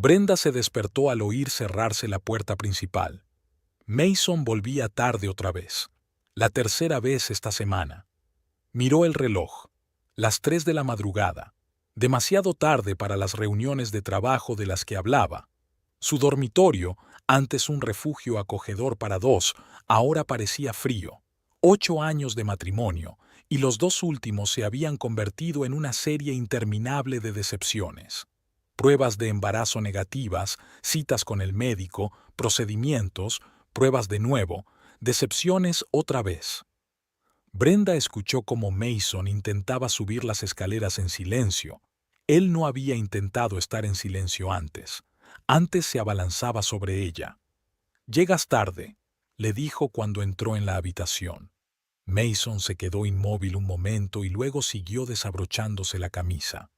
Brenda se despertó al oír cerrarse la puerta principal. Mason volvía tarde otra vez. La tercera vez esta semana. Miró el reloj. Las 3 de la madrugada. Demasiado tarde para las reuniones de trabajo de las que hablaba. Su dormitorio, antes un refugio acogedor para dos, ahora parecía frío. 8 años de matrimonio, y los 2 últimos se habían convertido en una serie interminable de decepciones. Pruebas de embarazo negativas, citas con el médico, procedimientos, pruebas de nuevo, decepciones otra vez. Brenda escuchó cómo Mason intentaba subir las escaleras en silencio. Él no había intentado estar en silencio antes. Antes se abalanzaba sobre ella. «Llegas tarde», le dijo cuando entró en la habitación. Mason se quedó inmóvil un momento y luego siguió desabrochándose la camisa.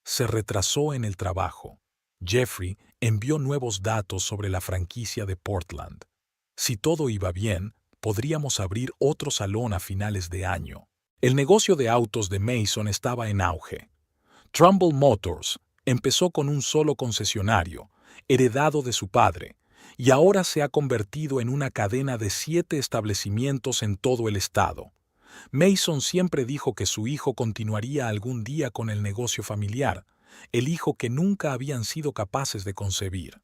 Se retrasó en el trabajo. Jeffrey envió nuevos datos sobre la franquicia de Portland. Si todo iba bien, podríamos abrir otro salón a finales de año. El negocio de autos de Mason estaba en auge. Trumbull Motors empezó con un solo concesionario, heredado de su padre, y ahora se ha convertido en una cadena de 7 establecimientos en todo el estado. Mason siempre dijo que su hijo continuaría algún día con el negocio familiar, el hijo que nunca habían sido capaces de concebir.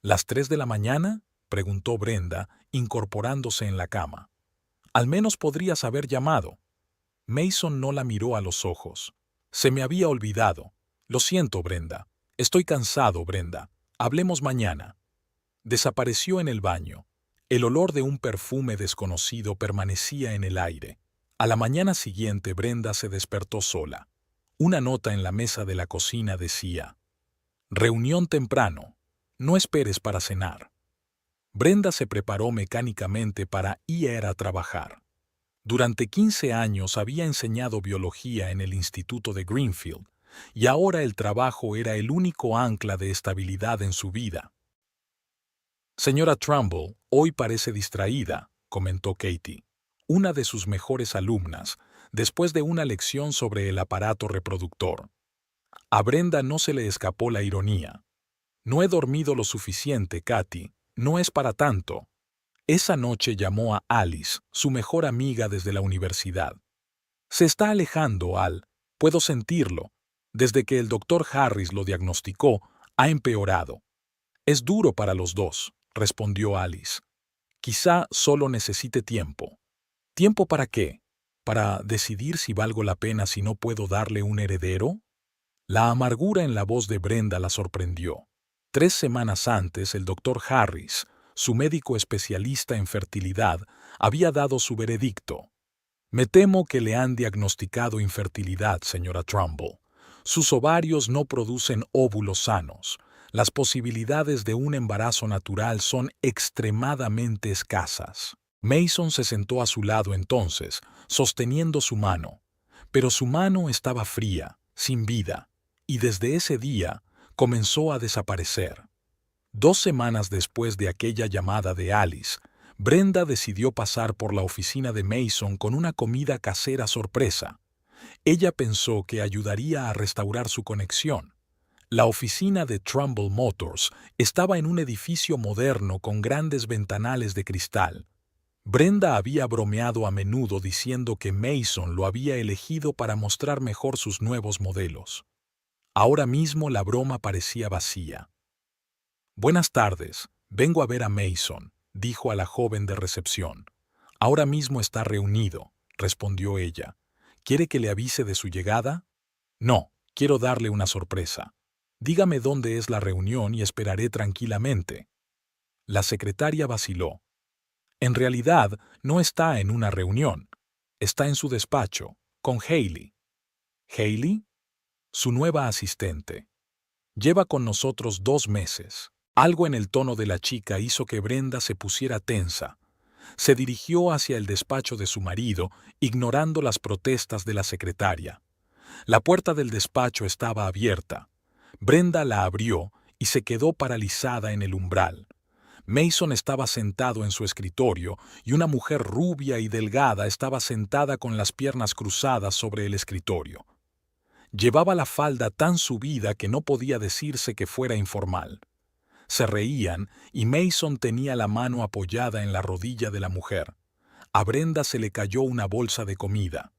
¿Las 3 de la mañana?, preguntó Brenda, incorporándose en la cama. Al menos podrías haber llamado. Mason no la miró a los ojos. Se me había olvidado. Lo siento, Brenda. Estoy cansado, Brenda. Hablemos mañana. Desapareció en el baño. El olor de un perfume desconocido permanecía en el aire. A la mañana siguiente Brenda se despertó sola. Una nota en la mesa de la cocina decía: «Reunión temprano. No esperes para cenar». Brenda se preparó mecánicamente para ir a trabajar. Durante 15 años había enseñado biología en el Instituto de Greenfield, y ahora el trabajo era el único ancla de estabilidad en su vida. «Señora Trumbull, hoy parece distraída», comentó Katie, una de sus mejores alumnas, después de una lección sobre el aparato reproductor. A Brenda no se le escapó la ironía. «No he dormido lo suficiente, Katie. No es para tanto». Esa noche llamó a Alice, su mejor amiga desde la universidad. «Se está alejando, Al. Puedo sentirlo. Desde que el doctor Harris lo diagnosticó, ha empeorado». «Es duro para los dos», respondió Alice. «Quizá solo necesite tiempo». «¿Tiempo para qué? ¿Para decidir si valgo la pena si no puedo darle un heredero?». La amargura en la voz de Brenda la sorprendió. 3 semanas antes, el doctor Harris, su médico especialista en fertilidad, había dado su veredicto. «Me temo que le han diagnosticado infertilidad, señora Trumbull. Sus ovarios no producen óvulos sanos. Las posibilidades de un embarazo natural son extremadamente escasas». Mason se sentó a su lado entonces, sosteniendo su mano. Pero su mano estaba fría, sin vida, y desde ese día comenzó a desaparecer. 2 semanas después de aquella llamada de Alice, Brenda decidió pasar por la oficina de Mason con una comida casera sorpresa. Ella pensó que ayudaría a restaurar su conexión. La oficina de Trumbull Motors estaba en un edificio moderno con grandes ventanales de cristal. Brenda había bromeado a menudo diciendo que Mason lo había elegido para mostrar mejor sus nuevos modelos. Ahora mismo la broma parecía vacía. «Buenas tardes, vengo a ver a Mason», dijo a la joven de recepción. «Ahora mismo está reunido», respondió ella. «¿Quiere que le avise de su llegada?». «No, quiero darle una sorpresa. Dígame dónde es la reunión y esperaré tranquilamente». La secretaria vaciló. «En realidad, no está en una reunión. Está en su despacho, con Hailey». «¿Hailey?». «Su nueva asistente. Lleva con nosotros 2 meses». Algo en el tono de la chica hizo que Brenda se pusiera tensa. Se dirigió hacia el despacho de su marido, ignorando las protestas de la secretaria. La puerta del despacho estaba abierta. Brenda la abrió y se quedó paralizada en el umbral. Mason estaba sentado en su escritorio y una mujer rubia y delgada estaba sentada con las piernas cruzadas sobre el escritorio. Llevaba la falda tan subida que no podía decirse que fuera informal. Se reían y Mason tenía la mano apoyada en la rodilla de la mujer. A Brenda se le cayó una bolsa de comida.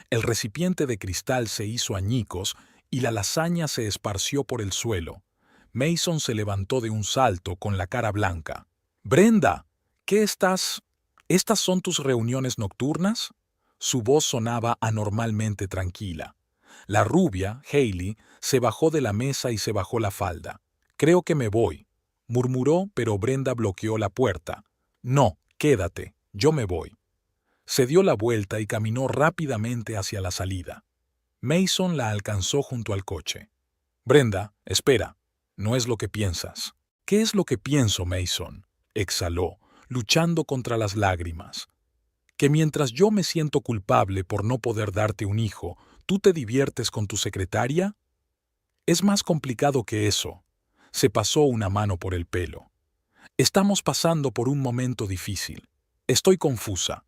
El recipiente de cristal se hizo añicos y la lasaña se esparció por el suelo. Mason se levantó de un salto con la cara blanca. «Brenda, ¿qué estás? ¿Estas son tus reuniones nocturnas?» Su voz sonaba anormalmente tranquila. La rubia, Hailey, se bajó de la mesa y se bajó la falda. «Creo que me voy», murmuró, pero Brenda bloqueó la puerta. «No, quédate, yo me voy». Se dio la vuelta y caminó rápidamente hacia la salida. Mason la alcanzó junto al coche. «Brenda, espera, no es lo que piensas». «¿Qué es lo que pienso, Mason?», exhaló, luchando contra las lágrimas. «Que mientras yo me siento culpable por no poder darte un hijo, ¿tú te diviertes con tu secretaria?» «Es más complicado que eso». Se pasó una mano por el pelo. «Estamos pasando por un momento difícil. Estoy confusa».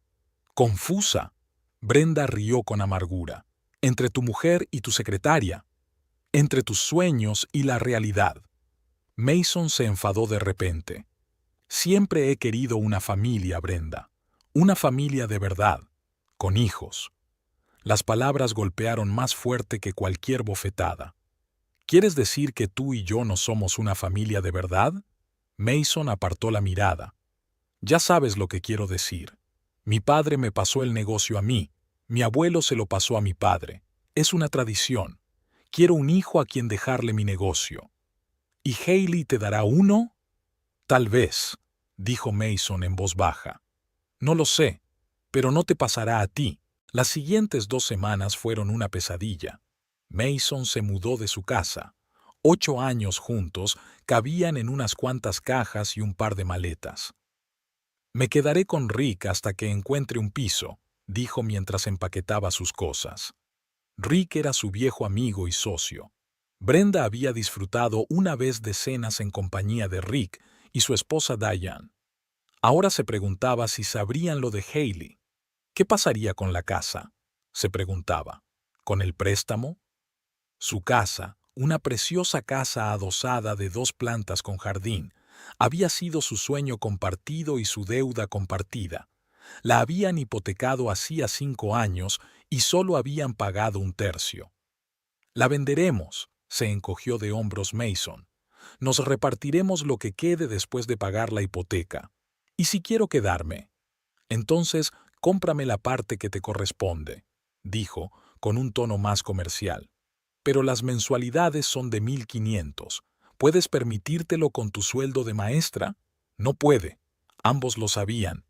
«¿Confusa?», Brenda rió con amargura. «Entre tu mujer y tu secretaria. Entre tus sueños y la realidad». Mason se enfadó de repente. «Siempre he querido una familia, Brenda. Una familia de verdad, con hijos». Las palabras golpearon más fuerte que cualquier bofetada. «¿Quieres decir que tú y yo no somos una familia de verdad?» Mason apartó la mirada. «Ya sabes lo que quiero decir. Mi padre me pasó el negocio a mí. Mi abuelo se lo pasó a mi padre. Es una tradición. Quiero un hijo a quien dejarle mi negocio». «¿Y Hailey te dará uno?» «Tal vez», dijo Mason en voz baja. «No lo sé, pero no te pasará a ti». Las siguientes 2 semanas fueron una pesadilla. Mason se mudó de su casa. 8 años juntos cabían en unas cuantas cajas y un par de maletas. «Me quedaré con Rick hasta que encuentre un piso», dijo mientras empaquetaba sus cosas. Rick era su viejo amigo y socio. Brenda había disfrutado una vez de cenas en compañía de Rick y su esposa Diane. Ahora se preguntaba si sabrían lo de Hailey. ¿Qué pasaría con la casa?, se preguntaba. ¿Con el préstamo? Su casa, una preciosa casa adosada de 2 plantas con jardín, había sido su sueño compartido y su deuda compartida. La habían hipotecado hacía 5 años y solo habían pagado 1/3. «La venderemos», se encogió de hombros Mason. «Nos repartiremos lo que quede después de pagar la hipoteca. ¿Y si quiero quedarme?» «Entonces, cómprame la parte que te corresponde», dijo, con un tono más comercial. «Pero las mensualidades son de 1.500. ¿Puedes permitírtelo con tu sueldo de maestra?» No puede. Ambos lo sabían.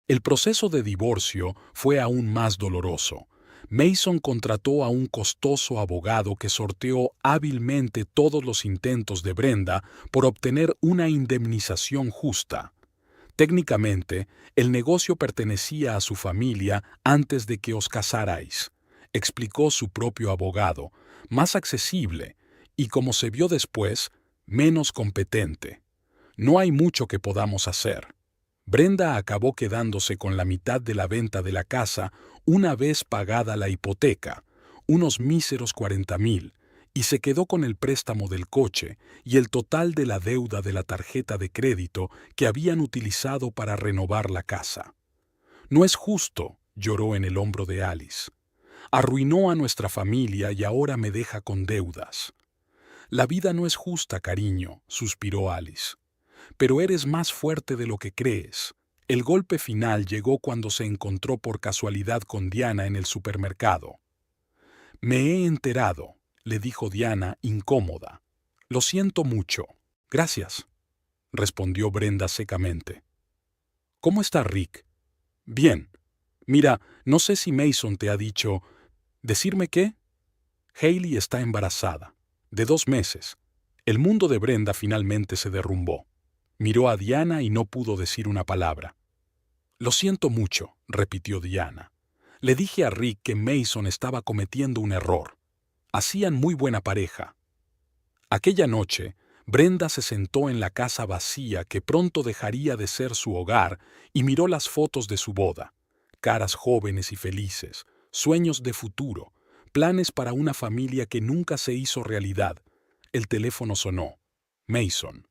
El proceso de divorcio fue aún más doloroso. Mason contrató a un costoso abogado que sorteó hábilmente todos los intentos de Brenda por obtener una indemnización justa. Técnicamente, el negocio pertenecía a su familia antes de que os casarais, explicó su propio abogado, más accesible y, como se vio después, menos competente. No hay mucho que podamos hacer. Brenda acabó quedándose con la mitad de la venta de la casa una vez pagada la hipoteca, unos míseros 40,000, y se quedó con el préstamo del coche y el total de la deuda de la tarjeta de crédito que habían utilizado para renovar la casa. «No es justo», lloró en el hombro de Alice. «Arruinó a nuestra familia y ahora me deja con deudas». «La vida no es justa, cariño», suspiró Alice. «Pero eres más fuerte de lo que crees». El golpe final llegó cuando se encontró por casualidad con Diana en el supermercado. «Me he enterado», le dijo Diana, incómoda. «Lo siento mucho». «Gracias», respondió Brenda secamente. «¿Cómo está Rick?» «Bien. Mira, no sé si Mason te ha dicho...» «¿Decirme qué?» «Hailey está embarazada. De 2 meses». El mundo de Brenda finalmente se derrumbó. Miró a Diana y no pudo decir una palabra. «Lo siento mucho», repitió Diana. «Le dije a Rick que Mason estaba cometiendo un error. Hacían muy buena pareja». Aquella noche, Brenda se sentó en la casa vacía que pronto dejaría de ser su hogar y miró las fotos de su boda. Caras jóvenes y felices, sueños de futuro, planes para una familia que nunca se hizo realidad. El teléfono sonó. Mason.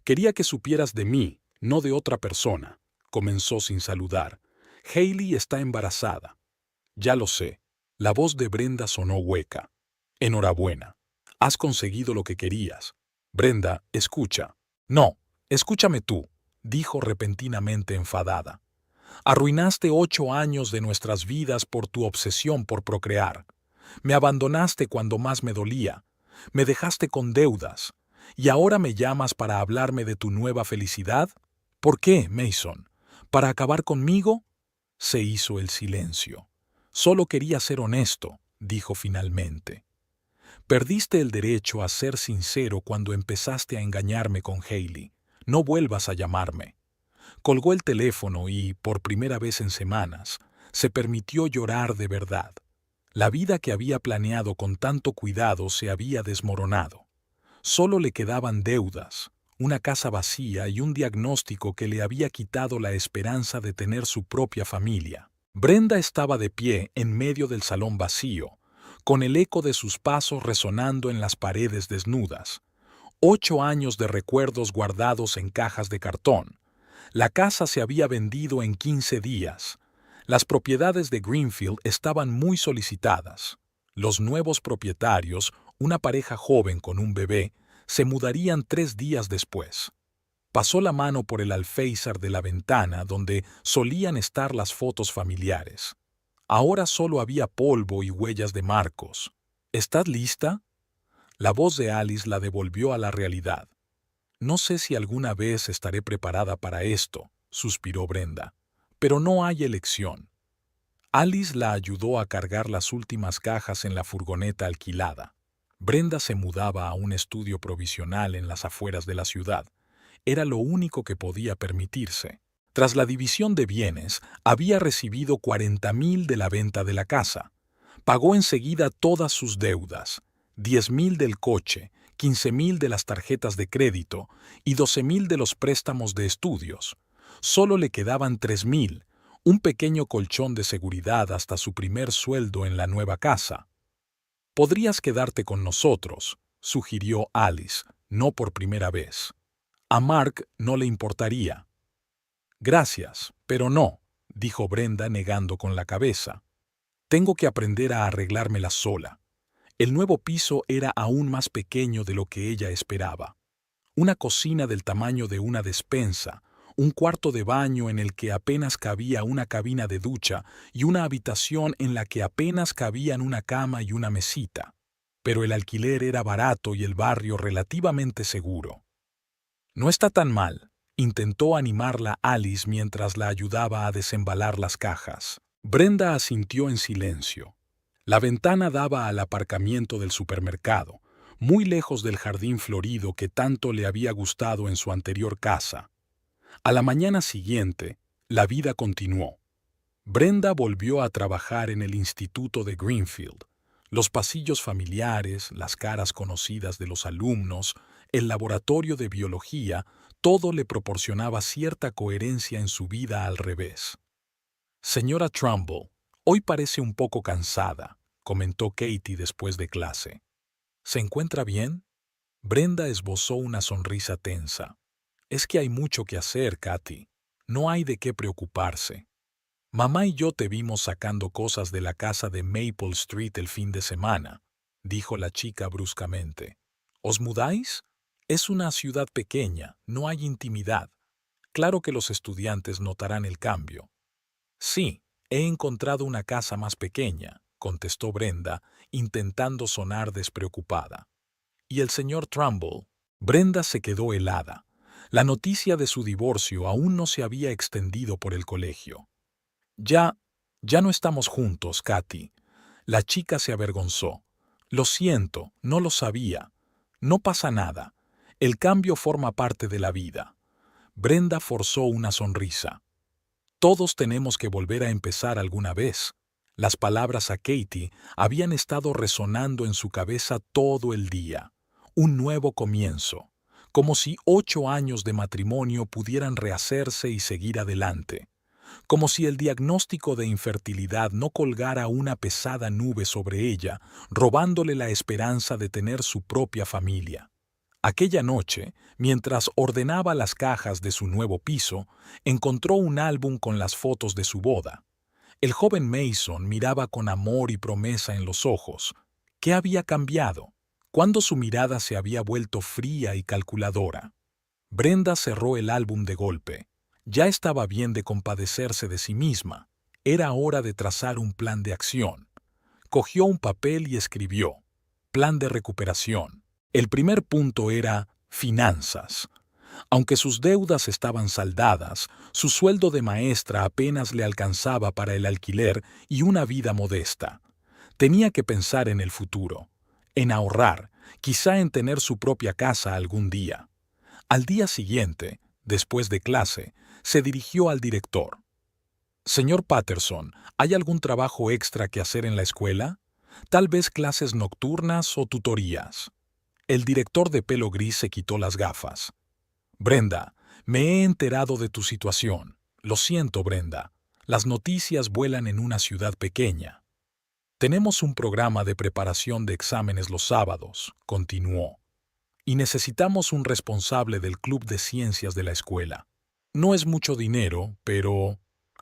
Quería que supieras de mí, no de otra persona. Comenzó sin saludar. Hailey está embarazada. Ya lo sé. La voz de Brenda sonó hueca. Enhorabuena. Has conseguido lo que querías. Brenda, escucha. No, escúchame tú, dijo repentinamente enfadada. Arruinaste 8 años de nuestras vidas por tu obsesión por procrear. Me abandonaste cuando más me dolía. Me dejaste con deudas. ¿Y ahora me llamas para hablarme de tu nueva felicidad? ¿Por qué, Mason? ¿Para acabar conmigo? Se hizo el silencio. Solo quería ser honesto, dijo finalmente. Perdiste el derecho a ser sincero cuando empezaste a engañarme con Hailey. No vuelvas a llamarme. Colgó el teléfono y, por primera vez en semanas, se permitió llorar de verdad. La vida que había planeado con tanto cuidado se había desmoronado. Solo le quedaban deudas, una casa vacía y un diagnóstico que le había quitado la esperanza de tener su propia familia. Brenda estaba de pie en medio del salón vacío, con el eco de sus pasos resonando en las paredes desnudas. 8 años de recuerdos guardados en cajas de cartón. La casa se había vendido en 15 días. Las propiedades de Greenfield estaban muy solicitadas. Los nuevos propietarios, una pareja joven con un bebé, se mudarían 3 días después. Pasó la mano por el alféizar de la ventana donde solían estar las fotos familiares. Ahora solo había polvo y huellas de marcos. ¿Estás lista? La voz de Alice la devolvió a la realidad. No sé si alguna vez estaré preparada para esto, suspiró Brenda, pero no hay elección. Alice la ayudó a cargar las últimas cajas en la furgoneta alquilada. Brenda se mudaba a un estudio provisional en las afueras de la ciudad. Era lo único que podía permitirse. Tras la división de bienes, había recibido 40,000 de la venta de la casa. Pagó enseguida todas sus deudas, 10,000 del coche, 15,000 de las tarjetas de crédito y 12,000 de los préstamos de estudios. Solo le quedaban 3,000, un pequeño colchón de seguridad hasta su primer sueldo en la nueva casa. «Podrías quedarte con nosotros», sugirió Alice, no por primera vez. A Mark no le importaría. «Gracias, pero no», dijo Brenda negando con la cabeza. «Tengo que aprender a arreglármela sola». El nuevo piso era aún más pequeño de lo que ella esperaba. Una cocina del tamaño de una despensa, un cuarto de baño en el que apenas cabía una cabina de ducha y una habitación en la que apenas cabían una cama y una mesita. Pero el alquiler era barato y el barrio relativamente seguro. «No está tan mal», intentó animarla Alice mientras la ayudaba a desembalar las cajas. Brenda asintió en silencio. La ventana daba al aparcamiento del supermercado, muy lejos del jardín florido que tanto le había gustado en su anterior casa. A la mañana siguiente, la vida continuó. Brenda volvió a trabajar en el instituto de Greenfield. Los pasillos familiares, las caras conocidas de los alumnos, el laboratorio de biología, todo le proporcionaba cierta coherencia en su vida al revés. «Señora Trumbull, hoy parece un poco cansada», comentó Katie después de clase. «¿Se encuentra bien?» Brenda esbozó una sonrisa tensa. «Es que hay mucho que hacer, Katy. No hay de qué preocuparse. Mamá y yo te vimos sacando cosas de la casa de Maple Street el fin de semana», dijo la chica bruscamente. «¿Os mudáis? Es una ciudad pequeña, no hay intimidad. Claro que los estudiantes notarán el cambio». «Sí, he encontrado una casa más pequeña», contestó Brenda, intentando sonar despreocupada. «¿Y el señor Trumbull?» Brenda se quedó helada. La noticia de su divorcio aún no se había extendido por el colegio. Ya no estamos juntos, Katy». La chica se avergonzó. «Lo siento, no lo sabía. No pasa nada. El cambio forma parte de la vida». Brenda forzó una sonrisa. «Todos tenemos que volver a empezar alguna vez». Las palabras a Katy habían estado resonando en su cabeza todo el día. Un nuevo comienzo, como si 8 años de matrimonio pudieran rehacerse y seguir adelante. como si el diagnóstico de infertilidad no colgara una pesada nube sobre ella, robándole la esperanza de tener su propia familia. Aquella noche, mientras ordenaba las cajas de su nuevo piso, encontró un álbum con las fotos de su boda. El joven Mason miraba con amor y promesa en los ojos. ¿Qué había cambiado? ¿Cuándo su mirada se había vuelto fría y calculadora? Brenda cerró el álbum de golpe. Ya estaba bien de compadecerse de sí misma. Era hora de trazar un plan de acción. Cogió un papel y escribió: Plan de recuperación. El primer punto era finanzas. Aunque sus deudas estaban saldadas, su sueldo de maestra apenas le alcanzaba para el alquiler y una vida modesta. Tenía que pensar en el futuro, en ahorrar, quizá en tener su propia casa algún día. Al día siguiente, después de clase, se dirigió al director. Señor Patterson, ¿hay algún trabajo extra que hacer en la escuela? Tal vez clases nocturnas o tutorías. El director de pelo gris se quitó las gafas. Brenda, me he enterado de tu situación. Lo siento, Brenda. Las noticias vuelan en una ciudad pequeña. Tenemos un programa de preparación de exámenes los sábados, continuó, y necesitamos un responsable del club de ciencias de la escuela. No es mucho dinero, pero...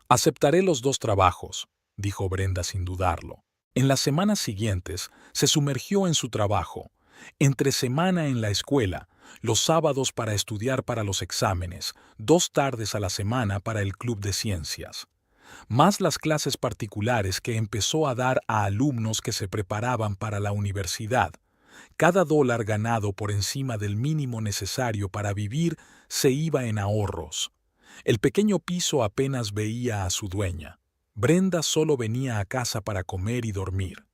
Aceptaré los 2 trabajos, dijo Brenda sin dudarlo. En las semanas siguientes se sumergió en su trabajo, entre semana en la escuela, los sábados para estudiar para los exámenes, 2 tardes a la semana para el club de ciencias. Más las clases particulares que empezó a dar a alumnos que se preparaban para la universidad. Cada dólar ganado por encima del mínimo necesario para vivir se iba en ahorros. El pequeño piso apenas veía a su dueña. Brenda solo venía a casa para comer y dormir.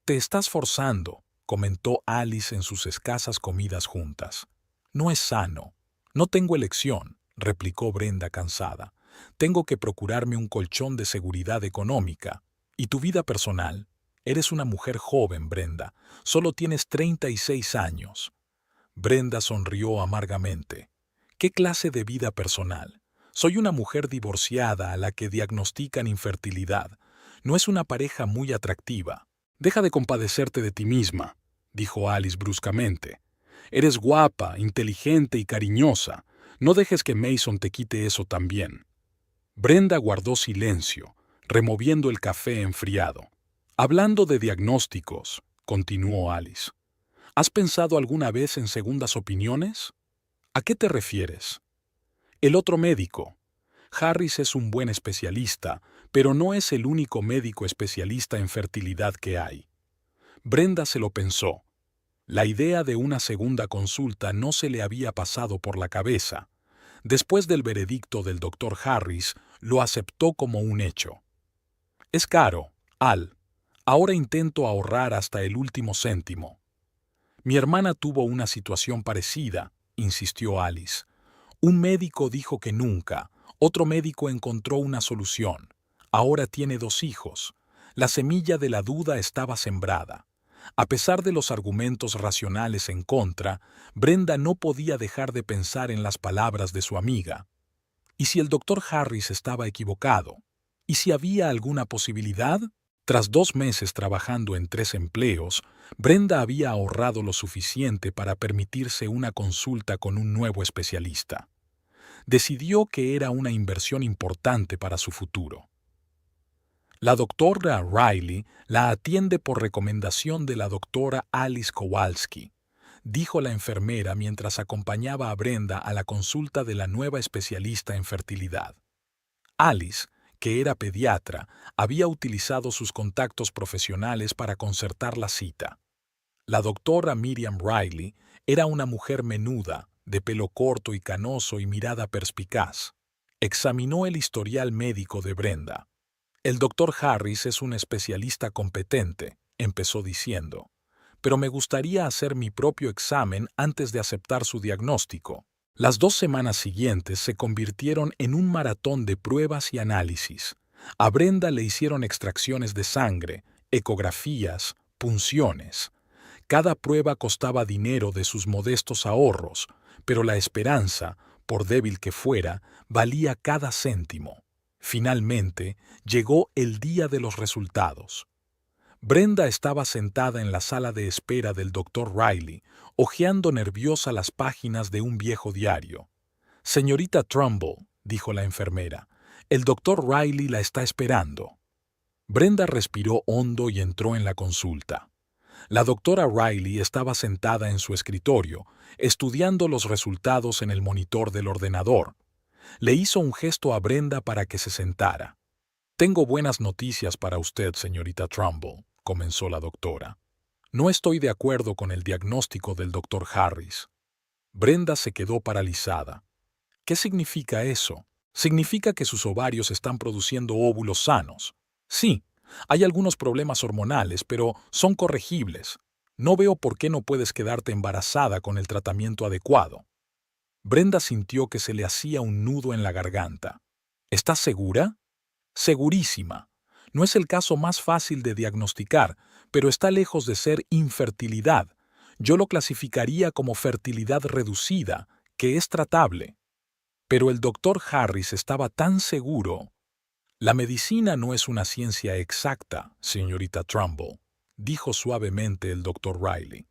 «Te estás forzando», comentó Alice en sus escasas comidas juntas. «No es sano». «No tengo elección», replicó Brenda cansada. «Tengo que procurarme un colchón de seguridad económica. ¿Y tu vida personal? Eres una mujer joven, Brenda. Solo tienes 36 años». Brenda sonrió amargamente. «¿Qué clase de vida personal? Soy una mujer divorciada a la que diagnostican infertilidad. No es una pareja muy atractiva». «Deja de compadecerte de ti misma», dijo Alice bruscamente. «Eres guapa, inteligente y cariñosa. No dejes que Mason te quite eso también». Brenda guardó silencio, removiendo el café enfriado. «Hablando de diagnósticos», continuó Alice, ¿has pensado alguna vez en segundas opiniones? ¿A qué te refieres? El otro médico. Harris es un buen especialista, pero no es el único médico especialista en fertilidad que hay. Brenda se lo pensó. La idea de una segunda consulta no se le había pasado por la cabeza. Después del veredicto del doctor Harris, lo aceptó como un hecho. «Es caro, Al. Ahora intento ahorrar hasta el último céntimo». «Mi hermana tuvo una situación parecida», insistió Alice. «Un médico dijo que nunca. Otro médico encontró una solución. Ahora tiene 2 hijos. La semilla de la duda estaba sembrada». A pesar de los argumentos racionales en contra, Brenda no podía dejar de pensar en las palabras de su amiga. ¿Y si el doctor Harris estaba equivocado? ¿Y si había alguna posibilidad? Tras 2 meses trabajando en 3 empleos, Brenda había ahorrado lo suficiente para permitirse una consulta con un nuevo especialista. Decidió que era una inversión importante para su futuro. La doctora Riley la atiende por recomendación de la doctora Alice Kowalski, dijo la enfermera mientras acompañaba a Brenda a la consulta de la nueva especialista en fertilidad. Alice, que era pediatra, había utilizado sus contactos profesionales para concertar la cita. La doctora Miriam Riley era una mujer menuda, de pelo corto y canoso y mirada perspicaz. Examinó el historial médico de Brenda. «El doctor Harris es un especialista competente», empezó diciendo, «pero me gustaría hacer mi propio examen antes de aceptar su diagnóstico». Las 2 semanas siguientes se convirtieron en un maratón de pruebas y análisis. A Brenda le hicieron extracciones de sangre, ecografías, punciones. Cada prueba costaba dinero de sus modestos ahorros, pero la esperanza, por débil que fuera, valía cada céntimo. Finalmente, llegó el día de los resultados. Brenda estaba sentada en la sala de espera del Dr. Riley, hojeando nerviosa las páginas de un viejo diario. «Señorita Trumbull», dijo la enfermera, «el Dr. Riley la está esperando». Brenda respiró hondo y entró en la consulta. La doctora Riley estaba sentada en su escritorio, estudiando los resultados en el monitor del ordenador. Le hizo un gesto a Brenda para que se sentara. «Tengo buenas noticias para usted, señorita Trumbull», comenzó la doctora. «No estoy de acuerdo con el diagnóstico del doctor Harris». Brenda se quedó paralizada. «¿Qué significa eso? Significa que sus ovarios están produciendo óvulos sanos. Sí, hay algunos problemas hormonales, pero son corregibles. No veo por qué no puedes quedarte embarazada con el tratamiento adecuado». Brenda sintió que se le hacía un nudo en la garganta. «¿Estás segura?» «Segurísima. No es el caso más fácil de diagnosticar, pero está lejos de ser infertilidad. Yo lo clasificaría como fertilidad reducida, que es tratable». Pero el doctor Harris estaba tan seguro. «La medicina no es una ciencia exacta, señorita Trumbull», dijo suavemente el doctor Riley.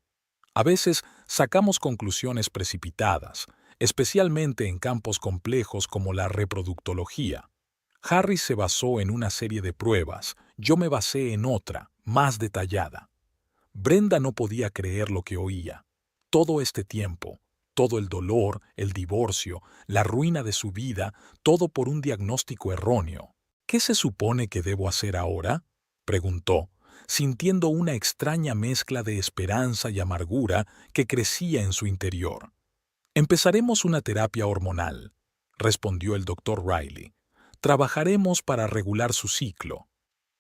«A veces sacamos conclusiones precipitadas, especialmente en campos complejos como la reproductología. Harris se basó en una serie de pruebas, yo me basé en otra, más detallada». Brenda no podía creer lo que oía. Todo este tiempo, todo el dolor, el divorcio, la ruina de su vida, todo por un diagnóstico erróneo. «¿Qué se supone que debo hacer ahora?», preguntó, sintiendo una extraña mezcla de esperanza y amargura que crecía en su interior. «Empezaremos una terapia hormonal», respondió el doctor Riley. «Trabajaremos para regular su ciclo».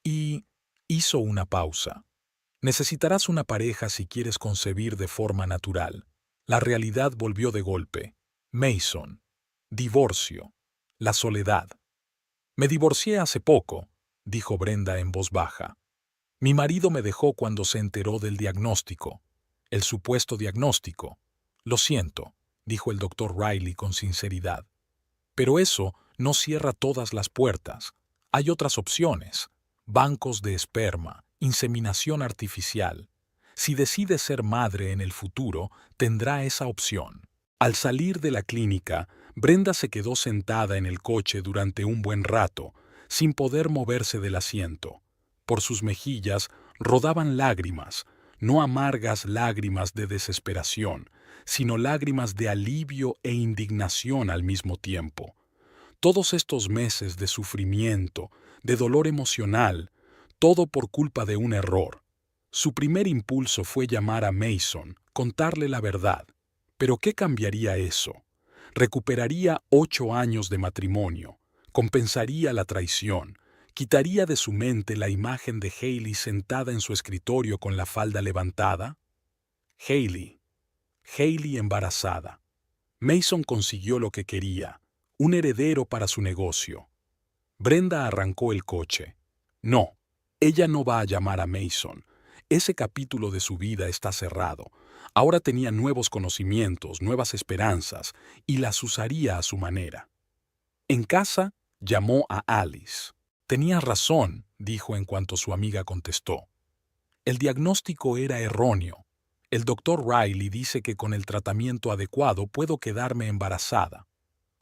Y hizo una pausa. «Necesitarás una pareja si quieres concebir de forma natural». La realidad volvió de golpe. Mason. Divorcio. La soledad. «Me divorcié hace poco», dijo Brenda en voz baja. «Mi marido me dejó cuando se enteró del diagnóstico, el supuesto diagnóstico. Lo siento», dijo el doctor Riley con sinceridad. «Pero eso no cierra todas las puertas. Hay otras opciones. Bancos de esperma, inseminación artificial. Si decide ser madre en el futuro, tendrá esa opción». Al salir de la clínica, Brenda se quedó sentada en el coche durante un buen rato, sin poder moverse del asiento. Por sus mejillas rodaban lágrimas, no amargas lágrimas de desesperación, sino lágrimas de alivio e indignación al mismo tiempo. Todos estos meses de sufrimiento, de dolor emocional, todo por culpa de un error. Su primer impulso fue llamar a Mason, contarle la verdad. ¿Pero qué cambiaría eso? Recuperaría 8 años de matrimonio, compensaría la traición, quitaría de su mente la imagen de Hailey sentada en su escritorio con la falda levantada. Hailey embarazada. Mason consiguió lo que quería, un heredero para su negocio. Brenda arrancó el coche. No, ella no va a llamar a Mason. Ese capítulo de su vida está cerrado. Ahora tenía nuevos conocimientos, nuevas esperanzas, y las usaría a su manera. En casa, llamó a Alice. «Tenías razón», dijo en cuanto su amiga contestó. «El diagnóstico era erróneo. El doctor Riley dice que con el tratamiento adecuado puedo quedarme embarazada».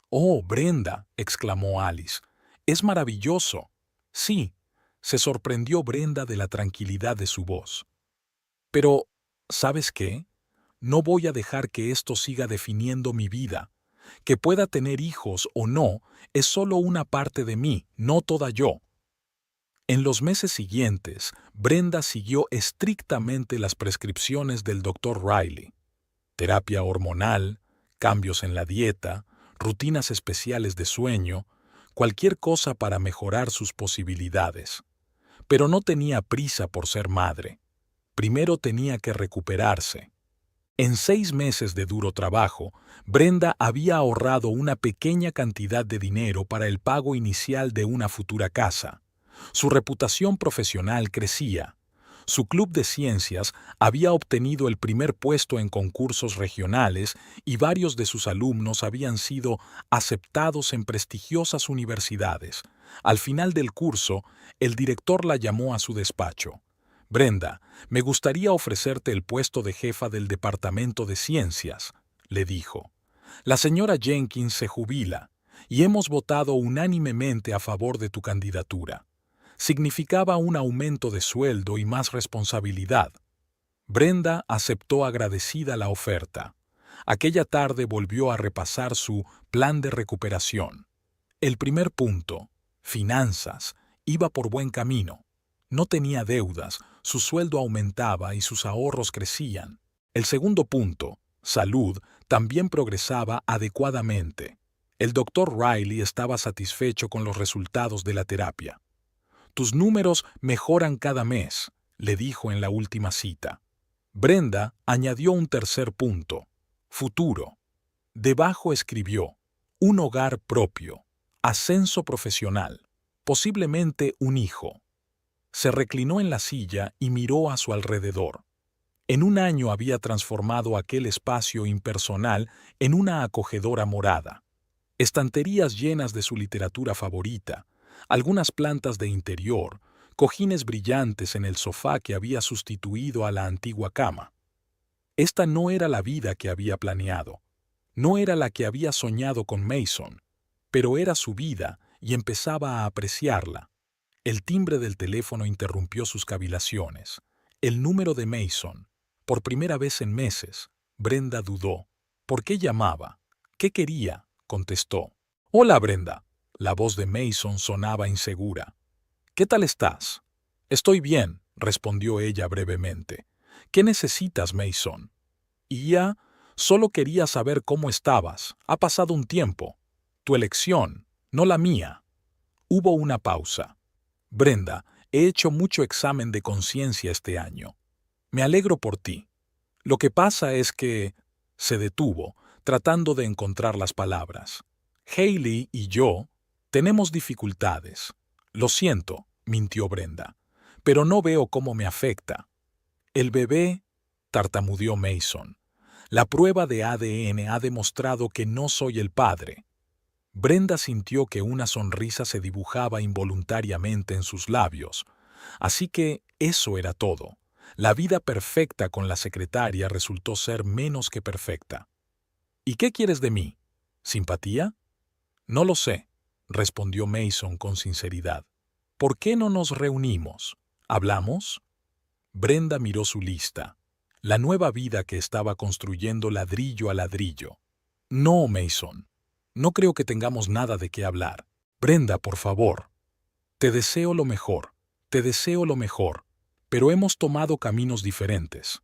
«Oh, Brenda», exclamó Alice, «es maravilloso». «Sí», se sorprendió Brenda de la tranquilidad de su voz. «Pero, ¿sabes qué? No voy a dejar que esto siga definiendo mi vida. Que pueda tener hijos o no es solo una parte de mí, no toda yo». En los meses siguientes, Brenda siguió estrictamente las prescripciones del Dr. Riley. Terapia hormonal, cambios en la dieta, rutinas especiales de sueño, cualquier cosa para mejorar sus posibilidades. Pero no tenía prisa por ser madre. Primero tenía que recuperarse. En 6 meses de duro trabajo, Brenda había ahorrado una pequeña cantidad de dinero para el pago inicial de una futura casa. Su reputación profesional crecía. Su club de ciencias había obtenido el primer puesto en concursos regionales y varios de sus alumnos habían sido aceptados en prestigiosas universidades, Al final del curso, el director la llamó a su despacho. «Brenda, me gustaría ofrecerte el puesto de jefa del Departamento de Ciencias», le dijo. «La señora Jenkins se jubila y hemos votado unánimemente a favor de tu candidatura. Significaba un aumento de sueldo y más responsabilidad». Brenda aceptó agradecida la oferta. Aquella tarde volvió a repasar su plan de recuperación. El primer punto, finanzas, iba por buen camino. No tenía deudas, su sueldo aumentaba y sus ahorros crecían. El segundo punto, salud, también progresaba adecuadamente. El doctor Riley estaba satisfecho con los resultados de la terapia. «Tus números mejoran cada mes», le dijo en la última cita. Brenda añadió un tercer punto, futuro. Debajo escribió, un hogar propio, ascenso profesional, posiblemente un hijo. Se reclinó en la silla y miró a su alrededor. En un año había transformado aquel espacio impersonal en una acogedora morada. Estanterías llenas de su literatura favorita, algunas plantas de interior, cojines brillantes en el sofá que había sustituido a la antigua cama. Esta no era la vida que había planeado, no era la que había soñado con Mason, pero era su vida y empezaba a apreciarla. El timbre del teléfono interrumpió sus cavilaciones. El número de Mason. Por primera vez en meses, Brenda dudó. ¿Por qué llamaba? ¿Qué quería?, contestó. «Hola, Brenda». La voz de Mason sonaba insegura. «¿Qué tal estás?» «Estoy bien», respondió ella brevemente. «¿Qué necesitas, Mason?» «Y ya, solo quería saber cómo estabas. Ha pasado un tiempo. Tu elección, no la mía». Hubo una pausa. «Brenda, he hecho mucho examen de conciencia este año. Me alegro por ti. Lo que pasa es que…» Se detuvo, tratando de encontrar las palabras. «Hailey y yo tenemos dificultades. Lo siento», mintió Brenda, «pero no veo cómo me afecta». «El bebé», tartamudeó Mason. «La prueba de ADN ha demostrado que no soy el padre». Brenda sintió que una sonrisa se dibujaba involuntariamente en sus labios. Así que eso era todo. La vida perfecta con la secretaria resultó ser menos que perfecta. «¿Y qué quieres de mí? ¿Simpatía?» «No lo sé», respondió Mason con sinceridad. «¿Por qué no nos reunimos? ¿Hablamos?» Brenda miró su lista, la nueva vida que estaba construyendo ladrillo a ladrillo. «No, Mason. No creo que tengamos nada de qué hablar. Brenda, por favor. Te deseo lo mejor, pero hemos tomado caminos diferentes».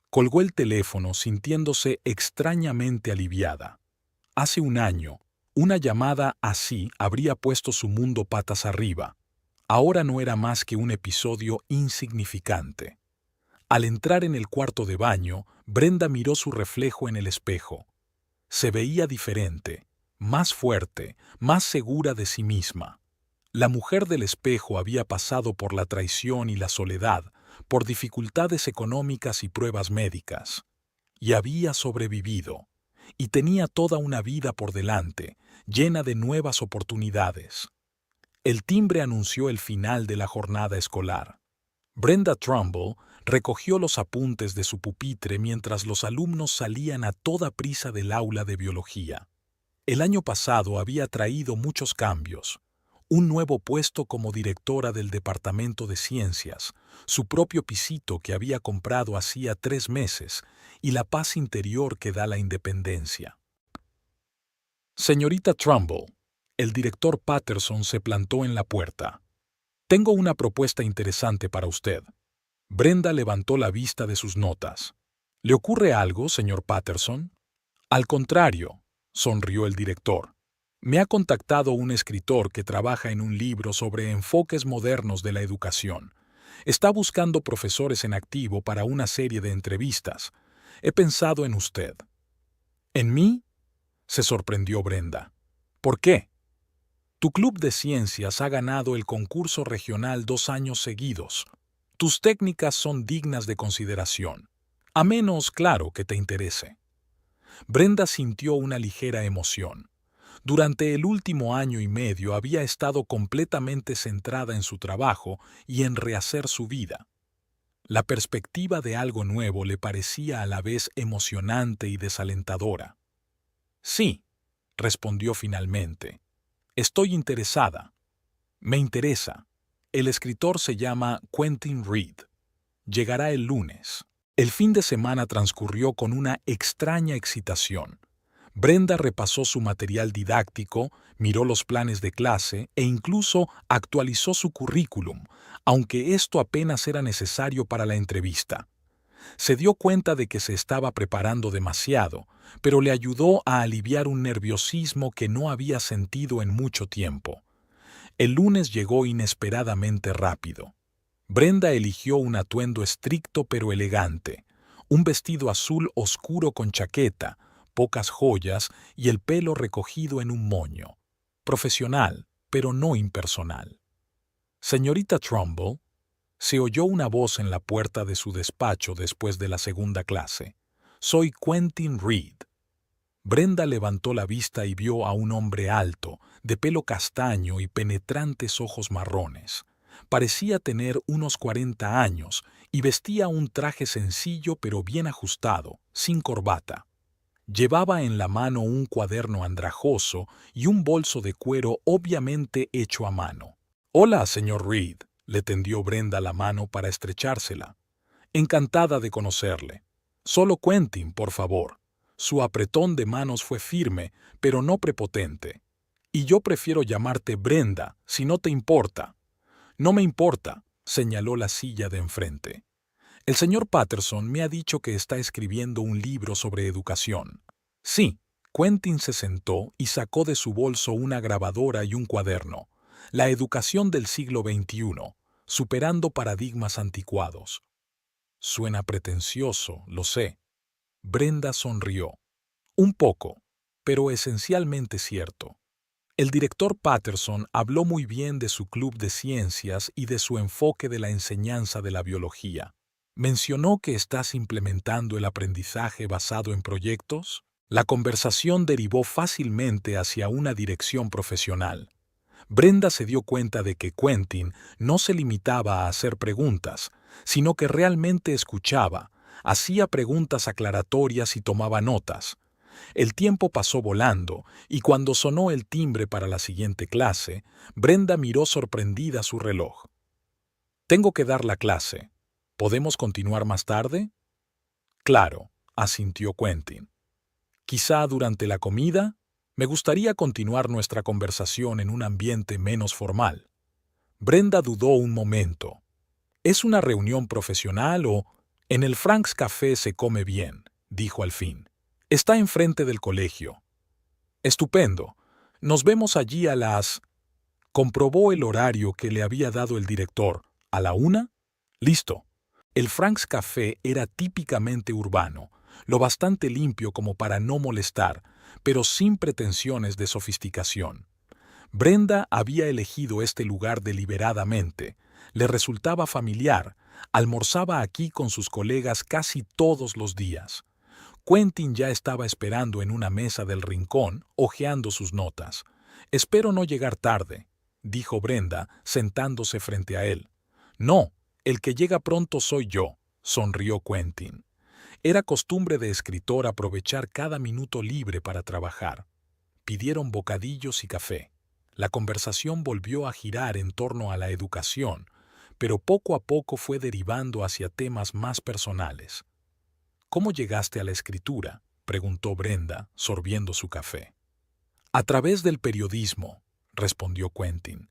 Colgó el teléfono sintiéndose extrañamente aliviada. Hace un año, una llamada así habría puesto su mundo patas arriba. Ahora no era más que un episodio insignificante. Al entrar en el cuarto de baño, Brenda miró su reflejo en el espejo. Se veía diferente, más fuerte, más segura de sí misma. La mujer del espejo había pasado por la traición y la soledad, por dificultades económicas y pruebas médicas. Y había sobrevivido. Y tenía toda una vida por delante, llena de nuevas oportunidades. El timbre anunció el final de la jornada escolar. Brenda Trumbull recogió los apuntes de su pupitre mientras los alumnos salían a toda prisa del aula de biología. El año pasado había traído muchos cambios. Un nuevo puesto como directora del Departamento de Ciencias, su propio pisito que había comprado hacía 3 meses y la paz interior que da la independencia. «Señorita Trumbull», el director Patterson se plantó en la puerta. «Tengo una propuesta interesante para usted». Brenda levantó la vista de sus notas. «¿Le ocurre algo, señor Patterson?» «Al contrario», sonrió el director. «Me ha contactado un escritor que trabaja en un libro sobre enfoques modernos de la educación. Está buscando profesores en activo para una serie de entrevistas. He pensado en usted». «¿En mí?», se sorprendió Brenda. «¿Por qué?» «Tu club de ciencias ha ganado el concurso regional 2 años seguidos. Tus técnicas son dignas de consideración, a menos, claro, que te interese». Brenda sintió una ligera emoción. Durante el último año y medio había estado completamente centrada en su trabajo y en rehacer su vida. La perspectiva de algo nuevo le parecía a la vez emocionante y desalentadora. Sí, respondió finalmente. Estoy interesada. Me interesa. El escritor se llama Quentin Reed. Llegará el lunes. El fin de semana transcurrió con una extraña excitación. Brenda repasó su material didáctico, miró los planes de clase e incluso actualizó su currículum, aunque esto apenas era necesario para la entrevista. Se dio cuenta de que se estaba preparando demasiado, pero le ayudó a aliviar un nerviosismo que no había sentido en mucho tiempo. El lunes llegó inesperadamente rápido. Brenda eligió un atuendo estricto pero elegante, un vestido azul oscuro con chaqueta, pocas joyas y el pelo recogido en un moño. Profesional, pero no impersonal. Señorita Trumbull, se oyó una voz en la puerta de su despacho después de la segunda clase. Soy Quentin Reed. Brenda levantó la vista y vio a un hombre alto, de pelo castaño y penetrantes ojos marrones. Parecía tener unos 40 años y vestía un traje sencillo pero bien ajustado, sin corbata. Llevaba en la mano un cuaderno andrajoso y un bolso de cuero obviamente hecho a mano. «Hola, señor Reed», le tendió Brenda la mano para estrechársela. «Encantada de conocerle. Solo Quentin, por favor». Su apretón de manos fue firme, pero no prepotente. «Y yo prefiero llamarte Brenda, si no te importa». «No me importa», señaló la silla de enfrente. «El señor Patterson me ha dicho que está escribiendo un libro sobre educación». «Sí». Quentin se sentó y sacó de su bolso una grabadora y un cuaderno. La educación del siglo XXI, superando paradigmas anticuados. Suena pretencioso, lo sé. Brenda sonrió. Un poco, pero esencialmente cierto. El director Patterson habló muy bien de su club de ciencias y de su enfoque de la enseñanza de la biología. ¿Mencionó que estás implementando el aprendizaje basado en proyectos? La conversación derivó fácilmente hacia una dirección profesional. Brenda se dio cuenta de que Quentin no se limitaba a hacer preguntas, sino que realmente escuchaba, hacía preguntas aclaratorias y tomaba notas. El tiempo pasó volando, y cuando sonó el timbre para la siguiente clase, Brenda miró sorprendida su reloj. «Tengo que dar la clase. ¿Podemos continuar más tarde?» «Claro», asintió Quentin. «Quizá durante la comida. Me gustaría continuar nuestra conversación en un ambiente menos formal». Brenda dudó un momento. «¿Es una reunión profesional o...?» «En el Frank's Café se come bien», dijo al fin. «Está enfrente del colegio». «Estupendo. Nos vemos allí a las...» Comprobó el horario que le había dado el director. ¿A la 1? «Listo». El Frank's Café era típicamente urbano, lo bastante limpio como para no molestar, pero sin pretensiones de sofisticación. Brenda había elegido este lugar deliberadamente. Le resultaba familiar. Almorzaba aquí con sus colegas casi todos los días. Quentin ya estaba esperando en una mesa del rincón, hojeando sus notas. «Espero no llegar tarde», dijo Brenda, sentándose frente a él. «No, el que llega pronto soy yo», sonrió Quentin. Era costumbre de escritor aprovechar cada minuto libre para trabajar. Pidieron bocadillos y café. La conversación volvió a girar en torno a la educación, pero poco a poco fue derivando hacia temas más personales. «¿Cómo llegaste a la escritura?», preguntó Brenda, sorbiendo su café. «A través del periodismo», respondió Quentin.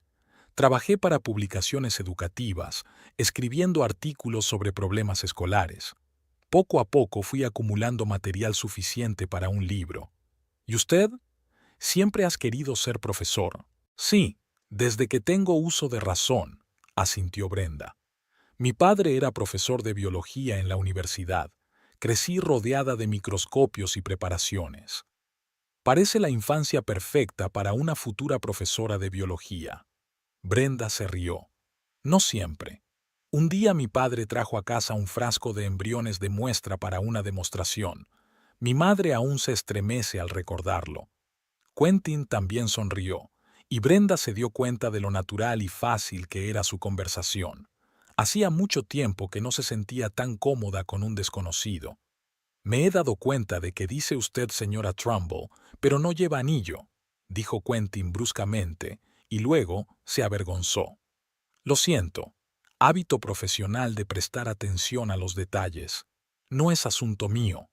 «Trabajé para publicaciones educativas, escribiendo artículos sobre problemas escolares. Poco a poco fui acumulando material suficiente para un libro». «¿Y usted? Siempre has querido ser profesor». «Sí, desde que tengo uso de razón», asintió Brenda. «Mi padre era profesor de biología en la universidad. Crecí rodeada de microscopios y preparaciones. Parece la infancia perfecta para una futura profesora de biología». Brenda se rió. «No siempre. Un día mi padre trajo a casa un frasco de embriones de muestra para una demostración. Mi madre aún se estremece al recordarlo». Quentin también sonrió, y Brenda se dio cuenta de lo natural y fácil que era su conversación. Hacía mucho tiempo que no se sentía tan cómoda con un desconocido. Me he dado cuenta de que dice usted señora Trumbull, pero no lleva anillo, dijo Quentin bruscamente, y luego se avergonzó. Lo siento. Hábito profesional de prestar atención a los detalles. No es asunto mío.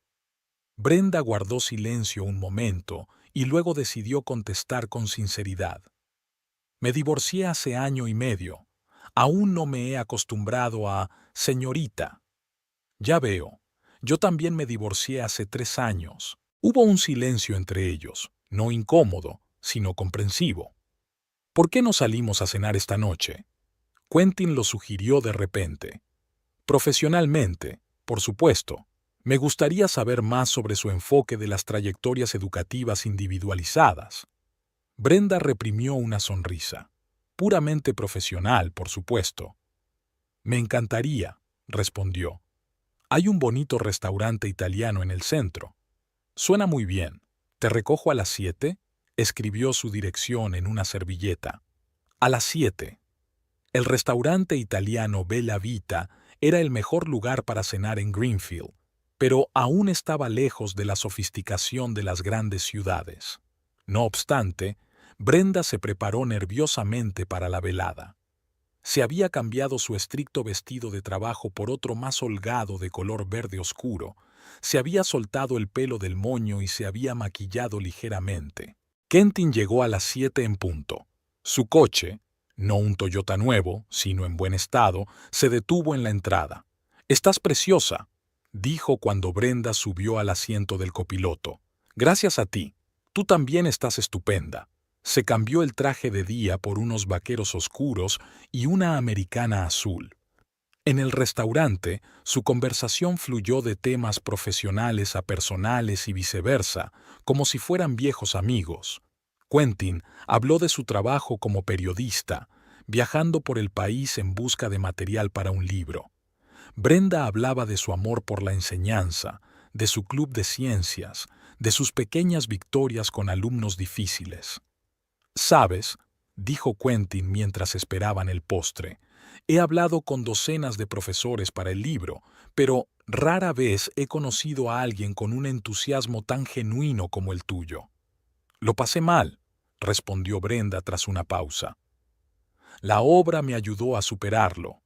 Brenda guardó silencio un momento y luego decidió contestar con sinceridad. Me divorcié hace año y medio. Aún no me he acostumbrado a señorita. Ya veo. Yo también me divorcié hace 3 años. Hubo un silencio entre ellos, no incómodo, sino comprensivo. ¿Por qué no salimos a cenar esta noche? Quentin lo sugirió de repente. Profesionalmente, por supuesto. Me gustaría saber más sobre su enfoque de las trayectorias educativas individualizadas. Brenda reprimió una sonrisa. Puramente profesional, por supuesto. Me encantaría, respondió. Hay un bonito restaurante italiano en el centro. Suena muy bien. ¿Te recojo a las 7? Escribió su dirección en una servilleta. A las 7. El restaurante italiano Bella Vita era el mejor lugar para cenar en Greenfield, pero aún estaba lejos de la sofisticación de las grandes ciudades. No obstante, Brenda se preparó nerviosamente para la velada. Se había cambiado su estricto vestido de trabajo por otro más holgado de color verde oscuro, se había soltado el pelo del moño y se había maquillado ligeramente. Quentin llegó a las 7 en punto. Su coche, no un Toyota nuevo, sino en buen estado, se detuvo en la entrada. «Estás preciosa», dijo cuando Brenda subió al asiento del copiloto. «Gracias a ti. Tú también estás estupenda». Se cambió el traje de día por unos vaqueros oscuros y una americana azul. En el restaurante, su conversación fluyó de temas profesionales a personales y viceversa, como si fueran viejos amigos. Quentin habló de su trabajo como periodista, viajando por el país en busca de material para un libro. Brenda hablaba de su amor por la enseñanza, de su club de ciencias, de sus pequeñas victorias con alumnos difíciles. «Sabes», dijo Quentin mientras esperaban el postre, «he hablado con docenas de profesores para el libro, pero rara vez he conocido a alguien con un entusiasmo tan genuino como el tuyo». «Lo pasé mal», respondió Brenda tras una pausa. «La obra me ayudó a superarlo».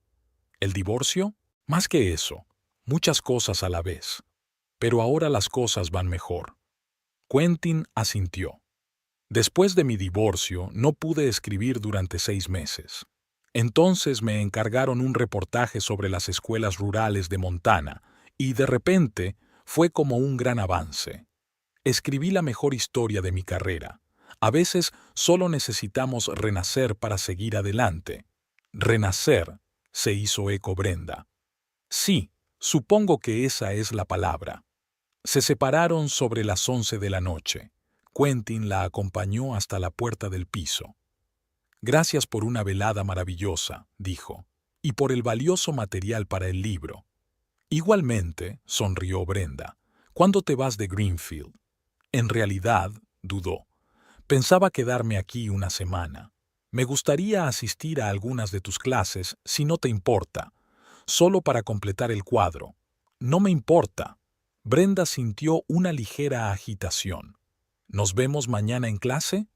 «¿El divorcio?» «Más que eso, muchas cosas a la vez. Pero ahora las cosas van mejor». Quentin asintió. «Después de mi divorcio, no pude escribir durante 6 meses. Entonces me encargaron un reportaje sobre las escuelas rurales de Montana, y de repente fue como un gran avance. Escribí la mejor historia de mi carrera. A veces solo necesitamos renacer para seguir adelante». «Renacer», se hizo eco Brenda. «Sí, supongo que esa es la palabra». Se separaron sobre las 11 de la noche. Quentin la acompañó hasta la puerta del piso. «Gracias por una velada maravillosa», dijo, «y por el valioso material para el libro». «Igualmente», sonrió Brenda. «¿Cuándo te vas de Greenfield?» «En realidad», dudó, «pensaba quedarme aquí una semana. Me gustaría asistir a algunas de tus clases, si no te importa, solo para completar el cuadro». «No me importa». Brenda sintió una ligera agitación. «¿Nos vemos mañana en clase?»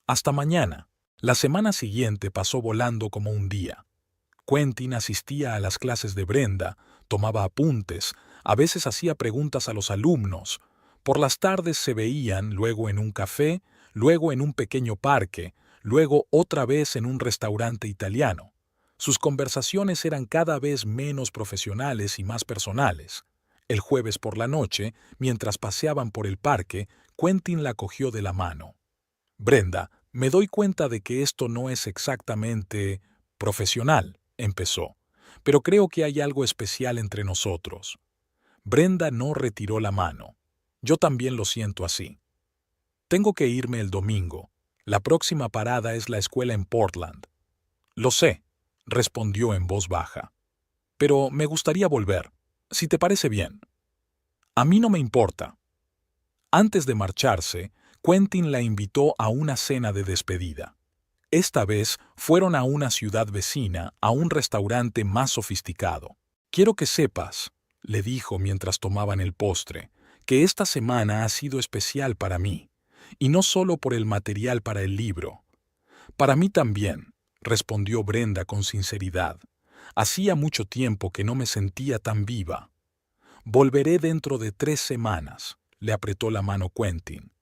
«Hasta mañana». La semana siguiente pasó volando como un día. Quentin asistía a las clases de Brenda, tomaba apuntes, a veces hacía preguntas a los alumnos. Por las tardes se veían, luego en un café, luego en un pequeño parque, luego otra vez en un restaurante italiano. Sus conversaciones eran cada vez menos profesionales y más personales. El jueves por la noche, mientras paseaban por el parque, Quentin la cogió de la mano. «Brenda, me doy cuenta de que esto no es exactamente profesional», empezó, «pero creo que hay algo especial entre nosotros». Brenda no retiró la mano. «Yo también lo siento así. Tengo que irme el domingo. La próxima parada es la escuela en Portland». «Lo sé», respondió en voz baja. «Pero me gustaría volver, si te parece bien». «A mí no me importa». Antes de marcharse, Quentin la invitó a una cena de despedida. Esta vez fueron a una ciudad vecina, a un restaurante más sofisticado. «Quiero que sepas», le dijo mientras tomaban el postre, «que esta semana ha sido especial para mí, y no solo por el material para el libro. Para mí también», respondió Brenda con sinceridad. «Hacía mucho tiempo que no me sentía tan viva». «Volveré dentro de 3 semanas», le apretó la mano Quentin.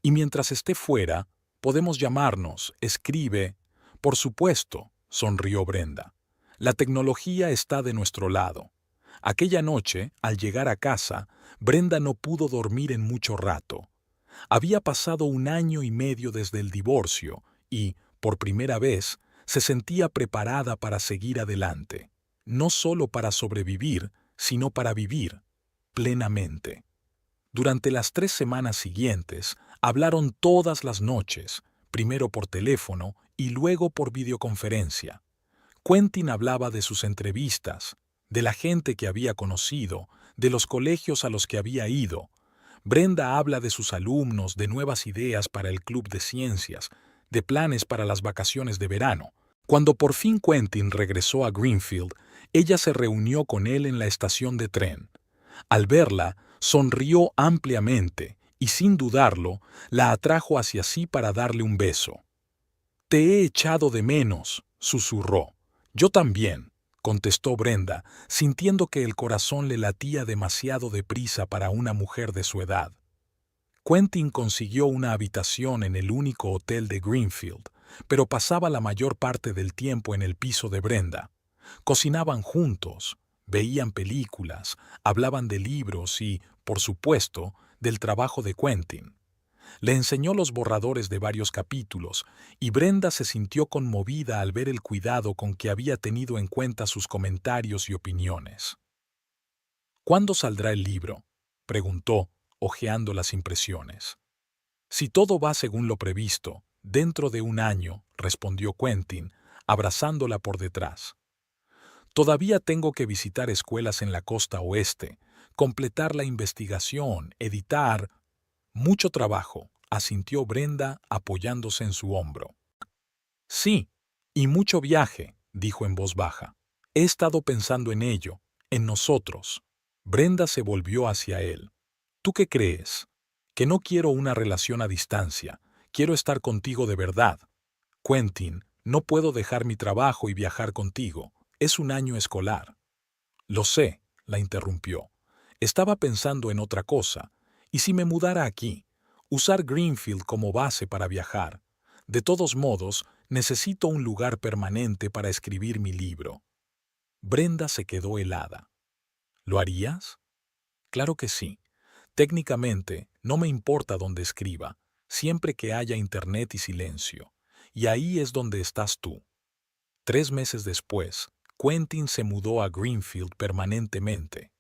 «Y mientras esté fuera, podemos llamarnos, escribe». «Por supuesto», sonrió Brenda. «La tecnología está de nuestro lado». Aquella noche, al llegar a casa, Brenda no pudo dormir en mucho rato. Había pasado 1 año y medio desde el divorcio y, por primera vez, se sentía preparada para seguir adelante. No solo para sobrevivir, sino para vivir plenamente. Durante las 3 semanas siguientes, hablaron todas las noches, primero por teléfono y luego por videoconferencia. Quentin hablaba de sus entrevistas, de la gente que había conocido, de los colegios a los que había ido. Brenda habla de sus alumnos, de nuevas ideas para el club de ciencias, de planes para las vacaciones de verano. Cuando por fin Quentin regresó a Greenfield, ella se reunió con él en la estación de tren. Al verla, sonrió ampliamente y, sin dudarlo, la atrajo hacia sí para darle un beso. «Te he echado de menos», susurró. «Yo también», contestó Brenda, sintiendo que el corazón le latía demasiado deprisa para una mujer de su edad. Quentin consiguió una habitación en el único hotel de Greenfield, pero pasaba la mayor parte del tiempo en el piso de Brenda. Cocinaban juntos, veían películas, hablaban de libros y, por supuesto, del trabajo de Quentin. Le enseñó los borradores de varios capítulos, y Brenda se sintió conmovida al ver el cuidado con que había tenido en cuenta sus comentarios y opiniones. «¿Cuándo saldrá el libro?», preguntó, hojeando las impresiones. «Si todo va según lo previsto, dentro de 1 año», respondió Quentin, abrazándola por detrás. «Todavía tengo que visitar escuelas en la costa oeste, completar la investigación, editar». «Mucho trabajo», asintió Brenda apoyándose en su hombro. «Sí, y mucho viaje», dijo en voz baja. «He estado pensando en ello, en nosotros». Brenda se volvió hacia él. «¿Tú qué crees? Que no quiero una relación a distancia, quiero estar contigo de verdad. Quentin, no puedo dejar mi trabajo y viajar contigo, es 1 año escolar». «Lo sé», la interrumpió. «Estaba pensando en otra cosa. ¿Y si me mudara aquí? Usar Greenfield como base para viajar. De todos modos, necesito un lugar permanente para escribir mi libro». Brenda se quedó helada. «¿Lo harías?» «Claro que sí. Técnicamente, no me importa dónde escriba, siempre que haya internet y silencio. Y ahí es donde estás tú». 3 meses después, Quentin se mudó a Greenfield permanentemente.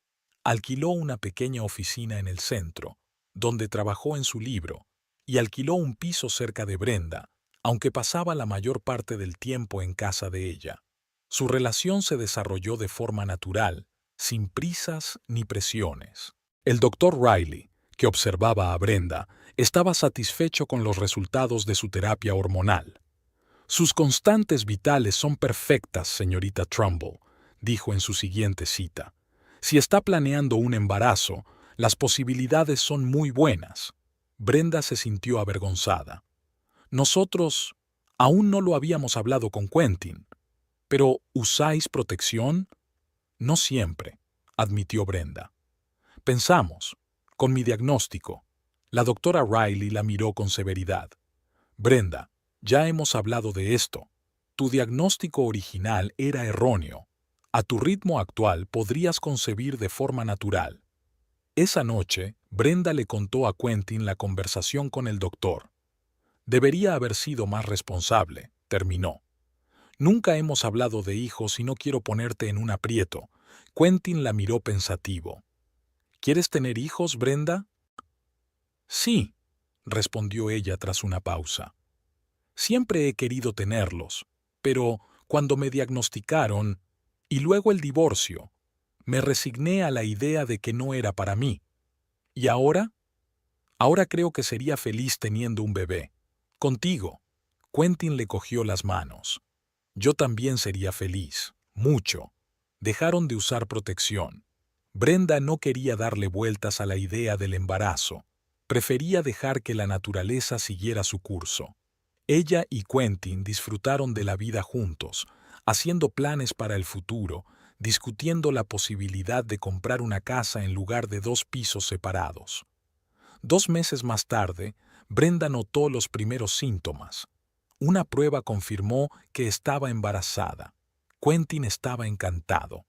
Alquiló una pequeña oficina en el centro, donde trabajó en su libro, y alquiló un piso cerca de Brenda, aunque pasaba la mayor parte del tiempo en casa de ella. Su relación se desarrolló de forma natural, sin prisas ni presiones. El doctor Riley, que observaba a Brenda, estaba satisfecho con los resultados de su terapia hormonal. «Sus constantes vitales son perfectas, señorita Trumbull», dijo en su siguiente cita. «Si está planeando un embarazo, las posibilidades son muy buenas». Brenda se sintió avergonzada. «Nosotros aún no lo habíamos hablado con Quentin. ¿Pero usáis protección?» «No siempre», admitió Brenda. «Pensamos, con mi diagnóstico». La doctora Riley la miró con severidad. «Brenda, ya hemos hablado de esto. Tu diagnóstico original era erróneo. A tu ritmo actual podrías concebir de forma natural». Esa noche, Brenda le contó a Quentin la conversación con el doctor. «Debería haber sido más responsable», terminó. «Nunca hemos hablado de hijos y no quiero ponerte en un aprieto». Quentin la miró pensativo. «¿Quieres tener hijos, Brenda?» «Sí», respondió ella tras una pausa. «Siempre he querido tenerlos, pero cuando me diagnosticaron, y luego el divorcio, me resigné a la idea de que no era para mí. ¿Y ahora? Ahora creo que sería feliz teniendo un bebé. Contigo. Quentin le cogió las manos. Yo también sería feliz. Mucho. Dejaron de usar protección. Brenda no quería darle vueltas a la idea del embarazo. Prefería dejar que la naturaleza siguiera su curso. Ella y Quentin disfrutaron de la vida juntos, haciendo planes para el futuro, discutiendo la posibilidad de comprar una casa en lugar de 2 pisos separados. 2 meses más tarde, Brenda notó los primeros síntomas. Una prueba confirmó que estaba embarazada. Quentin estaba encantado.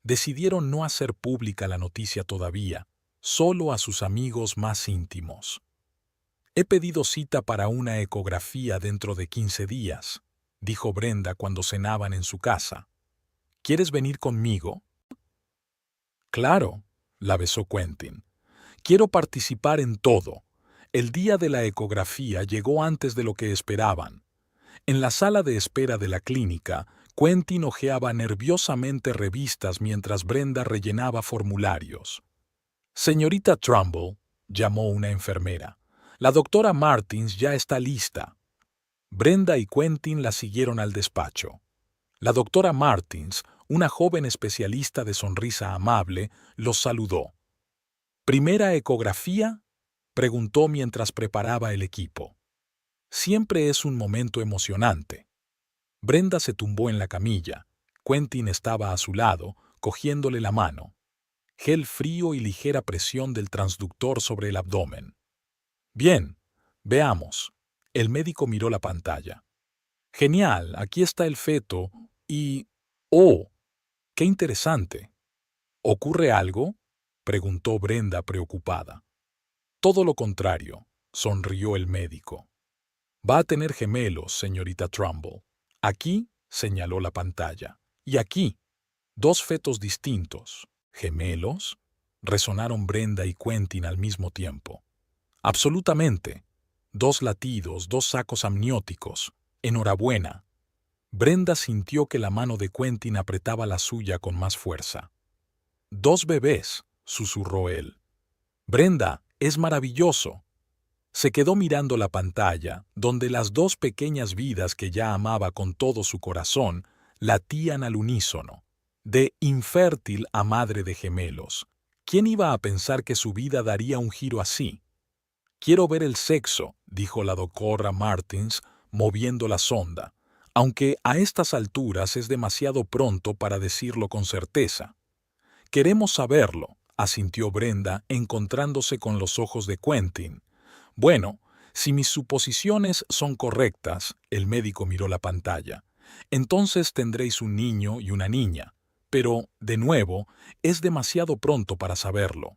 Decidieron no hacer pública la noticia todavía, solo a sus amigos más íntimos. He pedido cita para una ecografía dentro de 15 días, dijo Brenda cuando cenaban en su casa. ¿Quieres venir conmigo? Claro, la besó Quentin. Quiero participar en todo. El día de la ecografía llegó antes de lo que esperaban. En la sala de espera de la clínica, Quentin hojeaba nerviosamente revistas mientras Brenda rellenaba formularios. Señorita Trumbull, llamó una enfermera. La doctora Martins ya está lista. Brenda y Quentin la siguieron al despacho. La doctora Martins, una joven especialista de sonrisa amable, los saludó. ¿Primera ecografía?, preguntó mientras preparaba el equipo. Siempre es un momento emocionante. Brenda se tumbó en la camilla. Quentin estaba a su lado, cogiéndole la mano. Gel frío y ligera presión del transductor sobre el abdomen. Bien, veamos. El médico miró la pantalla. Genial, aquí está el feto y... ¡Oh! ¡Qué interesante! ¿Ocurre algo?, preguntó Brenda preocupada. Todo lo contrario, sonrió el médico. Va a tener gemelos, señorita Trumbull. Aquí, señaló la pantalla, y aquí, 2 fetos distintos. ¿Gemelos?, resonaron Brenda y Quentin al mismo tiempo. Absolutamente. 2 latidos, 2 sacos amnióticos. Enhorabuena. Brenda sintió que la mano de Quentin apretaba la suya con más fuerza. 2 bebés, susurró él. Brenda, es maravilloso. Se quedó mirando la pantalla, donde las 2 pequeñas vidas que ya amaba con todo su corazón latían al unísono. De infértil a madre de gemelos. ¿Quién iba a pensar que su vida daría un giro así? Quiero ver el sexo, dijo la doctora Martins, moviendo la sonda, aunque a estas alturas es demasiado pronto para decirlo con certeza. Queremos saberlo, asintió Brenda, encontrándose con los ojos de Quentin. Bueno, si mis suposiciones son correctas, el médico miró la pantalla, entonces tendréis un niño y una niña, pero, de nuevo, es demasiado pronto para saberlo.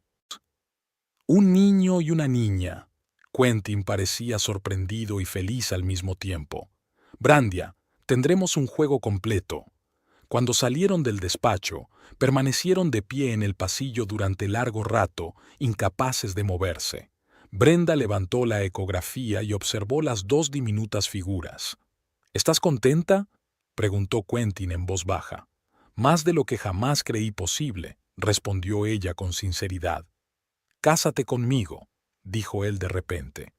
Un niño y una niña. Quentin parecía sorprendido y feliz al mismo tiempo. Brandia, tendremos un juego completo. Cuando salieron del despacho, permanecieron de pie en el pasillo durante largo rato, incapaces de moverse. Brenda levantó la ecografía y observó las 2 diminutas figuras. ¿Estás contenta?, preguntó Quentin en voz baja. Más de lo que jamás creí posible, respondió ella con sinceridad. Cásate conmigo, dijo él de repente.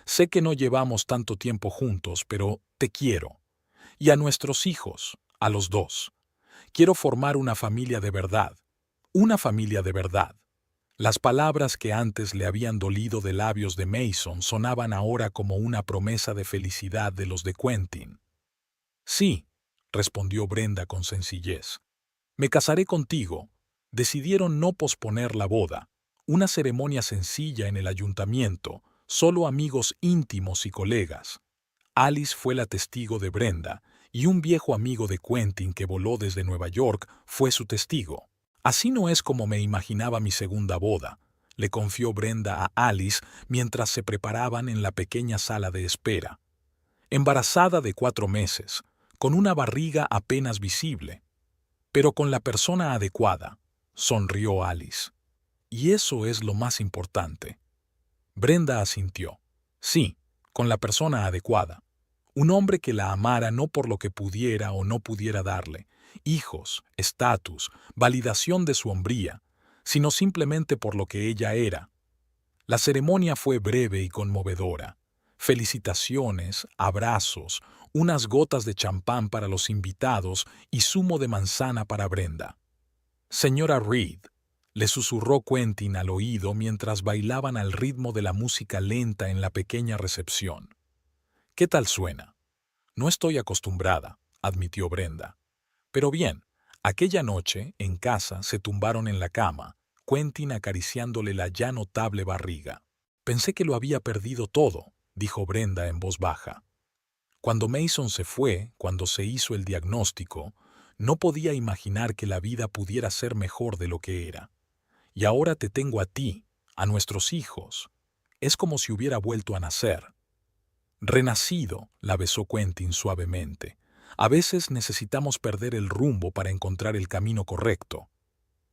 Sé que no llevamos tanto tiempo juntos, pero te quiero. Y a nuestros hijos, a los 2. Quiero formar una familia de verdad. Una familia de verdad. Las palabras que antes le habían dolido de labios de Mason sonaban ahora como una promesa de felicidad de los de Quentin. Sí, respondió Brenda con sencillez. Me casaré contigo. Decidieron no posponer la boda. Una ceremonia sencilla en el ayuntamiento, solo amigos íntimos y colegas. Alice fue la testigo de Brenda, y un viejo amigo de Quentin que voló desde Nueva York fue su testigo. Así no es como me imaginaba mi segunda boda, le confió Brenda a Alice mientras se preparaban en la pequeña sala de espera. Embarazada de 4 meses, con una barriga apenas visible. Pero con la persona adecuada, sonrió Alice. Y eso es lo más importante. Brenda asintió. Sí, con la persona adecuada. Un hombre que la amara no por lo que pudiera o no pudiera darle, hijos, estatus, validación de su hombría, sino simplemente por lo que ella era. La ceremonia fue breve y conmovedora. Felicitaciones, abrazos, unas gotas de champán para los invitados y zumo de manzana para Brenda. Señora Reed, le susurró Quentin al oído mientras bailaban al ritmo de la música lenta en la pequeña recepción. ¿Qué tal suena? No estoy acostumbrada, admitió Brenda. Pero bien, aquella noche, en casa, se tumbaron en la cama, Quentin acariciándole la ya notable barriga. Pensé que lo había perdido todo, dijo Brenda en voz baja. Cuando Mason se fue, cuando se hizo el diagnóstico, no podía imaginar que la vida pudiera ser mejor de lo que era. Y ahora te tengo a ti, a nuestros hijos. Es como si hubiera vuelto a nacer. Renacido, la besó Quentin suavemente. A veces necesitamos perder el rumbo para encontrar el camino correcto.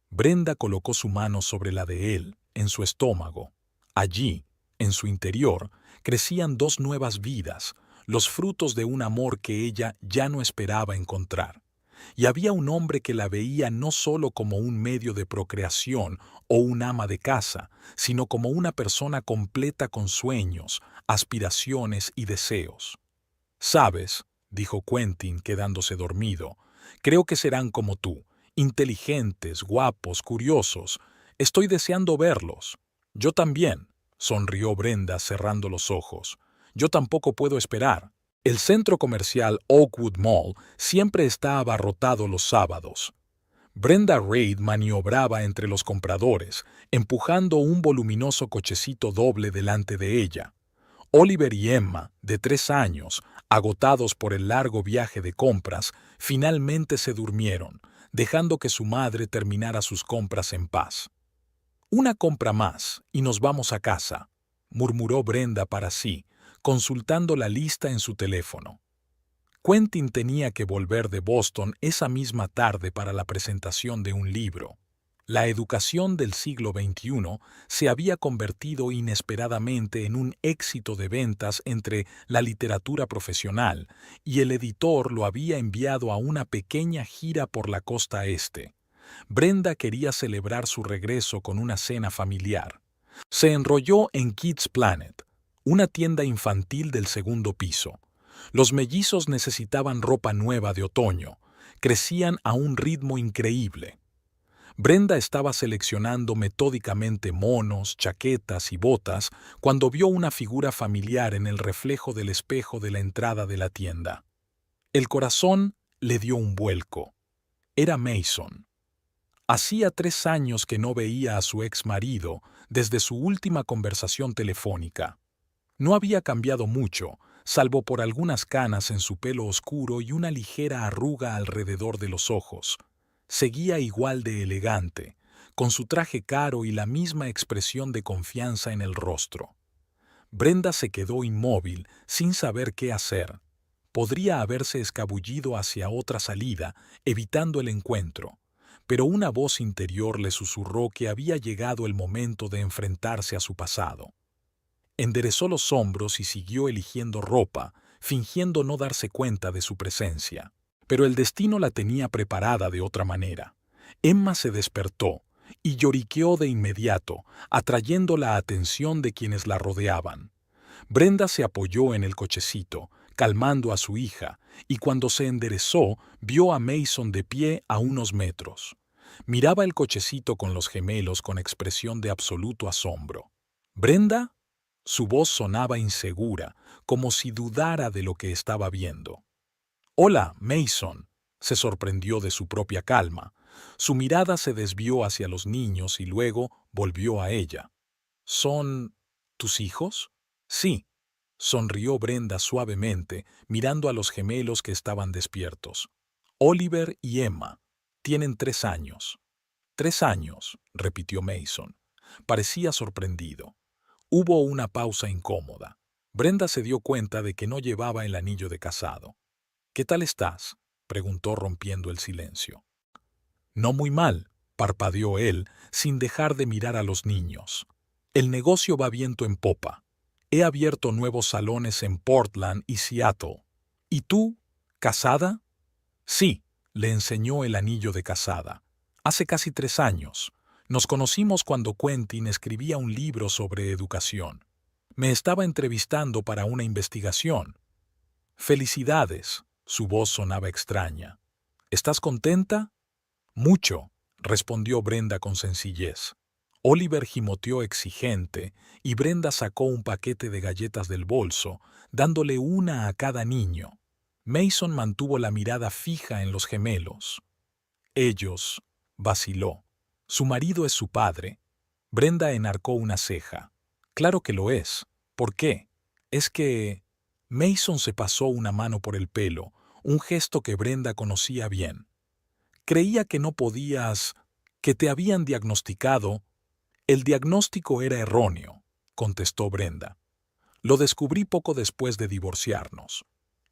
Brenda colocó su mano sobre la de él, en su estómago. Allí, en su interior, crecían dos nuevas vidas, los frutos de un amor que ella ya no esperaba encontrar. Y había un hombre que la veía no solo como un medio de procreación o un ama de casa, sino como una persona completa con sueños, aspiraciones y deseos. «Sabes», dijo Quentin quedándose dormido, «creo que serán como tú, inteligentes, guapos, curiosos. Estoy deseando verlos». «Yo también», sonrió Brenda cerrando los ojos. «Yo tampoco puedo esperar». El centro comercial Oakwood Mall siempre está abarrotado los sábados. Brenda Reid maniobraba entre los compradores, empujando un voluminoso cochecito doble delante de ella. Oliver y Emma, de 3 años, agotados por el largo viaje de compras, finalmente se durmieron, dejando que su madre terminara sus compras en paz. «Una compra más y nos vamos a casa», murmuró Brenda para sí, consultando la lista en su teléfono. Quentin tenía que volver de Boston esa misma tarde para la presentación de un libro. La educación del siglo XXI se había convertido inesperadamente en un éxito de ventas entre la literatura profesional y el editor lo había enviado a una pequeña gira por la costa este. Brenda quería celebrar su regreso con una cena familiar. Se enrolló en Kids Planet, una tienda infantil del segundo piso. Los mellizos necesitaban ropa nueva de otoño. Crecían a un ritmo increíble. Brenda estaba seleccionando metódicamente monos, chaquetas y botas cuando vio una figura familiar en el reflejo del espejo de la entrada de la tienda. El corazón le dio un vuelco. Era Mason. Hacía 3 años que no veía a su ex marido desde su última conversación telefónica. No había cambiado mucho, salvo por algunas canas en su pelo oscuro y una ligera arruga alrededor de los ojos. Seguía igual de elegante, con su traje caro y la misma expresión de confianza en el rostro. Brenda se quedó inmóvil, sin saber qué hacer. Podría haberse escabullido hacia otra salida, evitando el encuentro, pero una voz interior le susurró que había llegado el momento de enfrentarse a su pasado. Enderezó los hombros y siguió eligiendo ropa, fingiendo no darse cuenta de su presencia. Pero el destino la tenía preparada de otra manera. Emma se despertó y lloriqueó de inmediato, atrayendo la atención de quienes la rodeaban. Brenda se apoyó en el cochecito, calmando a su hija, y cuando se enderezó, vio a Mason de pie a unos metros. Miraba el cochecito con los gemelos con expresión de absoluto asombro. «¿Brenda?». Su voz sonaba insegura, como si dudara de lo que estaba viendo. «Hola, Mason», se sorprendió de su propia calma. Su mirada se desvió hacia los niños y luego volvió a ella. «¿Son tus hijos?». «Sí», sonrió Brenda suavemente, mirando a los gemelos que estaban despiertos. «Oliver y Emma. Tienen 3 años». «3 años», repitió Mason. Parecía sorprendido. Hubo una pausa incómoda. Brenda se dio cuenta de que no llevaba el anillo de casado. «¿Qué tal estás?», preguntó rompiendo el silencio. «No muy mal», parpadeó él, sin dejar de mirar a los niños. «El negocio va viento en popa. He abierto nuevos salones en Portland y Seattle. ¿Y tú? ¿Casada?». «Sí», le enseñó el anillo de casada. «Hace casi 3 años. Nos conocimos cuando Quentin escribía un libro sobre educación. Me estaba entrevistando para una investigación. Felicidades. Su voz sonaba extraña. ¿Estás contenta? Mucho, respondió Brenda con sencillez. Oliver gimoteó exigente y Brenda sacó un paquete de galletas del bolso, dándole una a cada niño. Mason mantuvo la mirada fija en los gemelos. Ellos, vaciló. Su marido es su padre. Brenda enarcó una ceja. Claro que lo es. ¿Por qué? Es que... Mason se pasó una mano por el pelo, un gesto que Brenda conocía bien. Creía que no podías... que te habían diagnosticado. El diagnóstico era erróneo, contestó Brenda. Lo descubrí poco después de divorciarnos.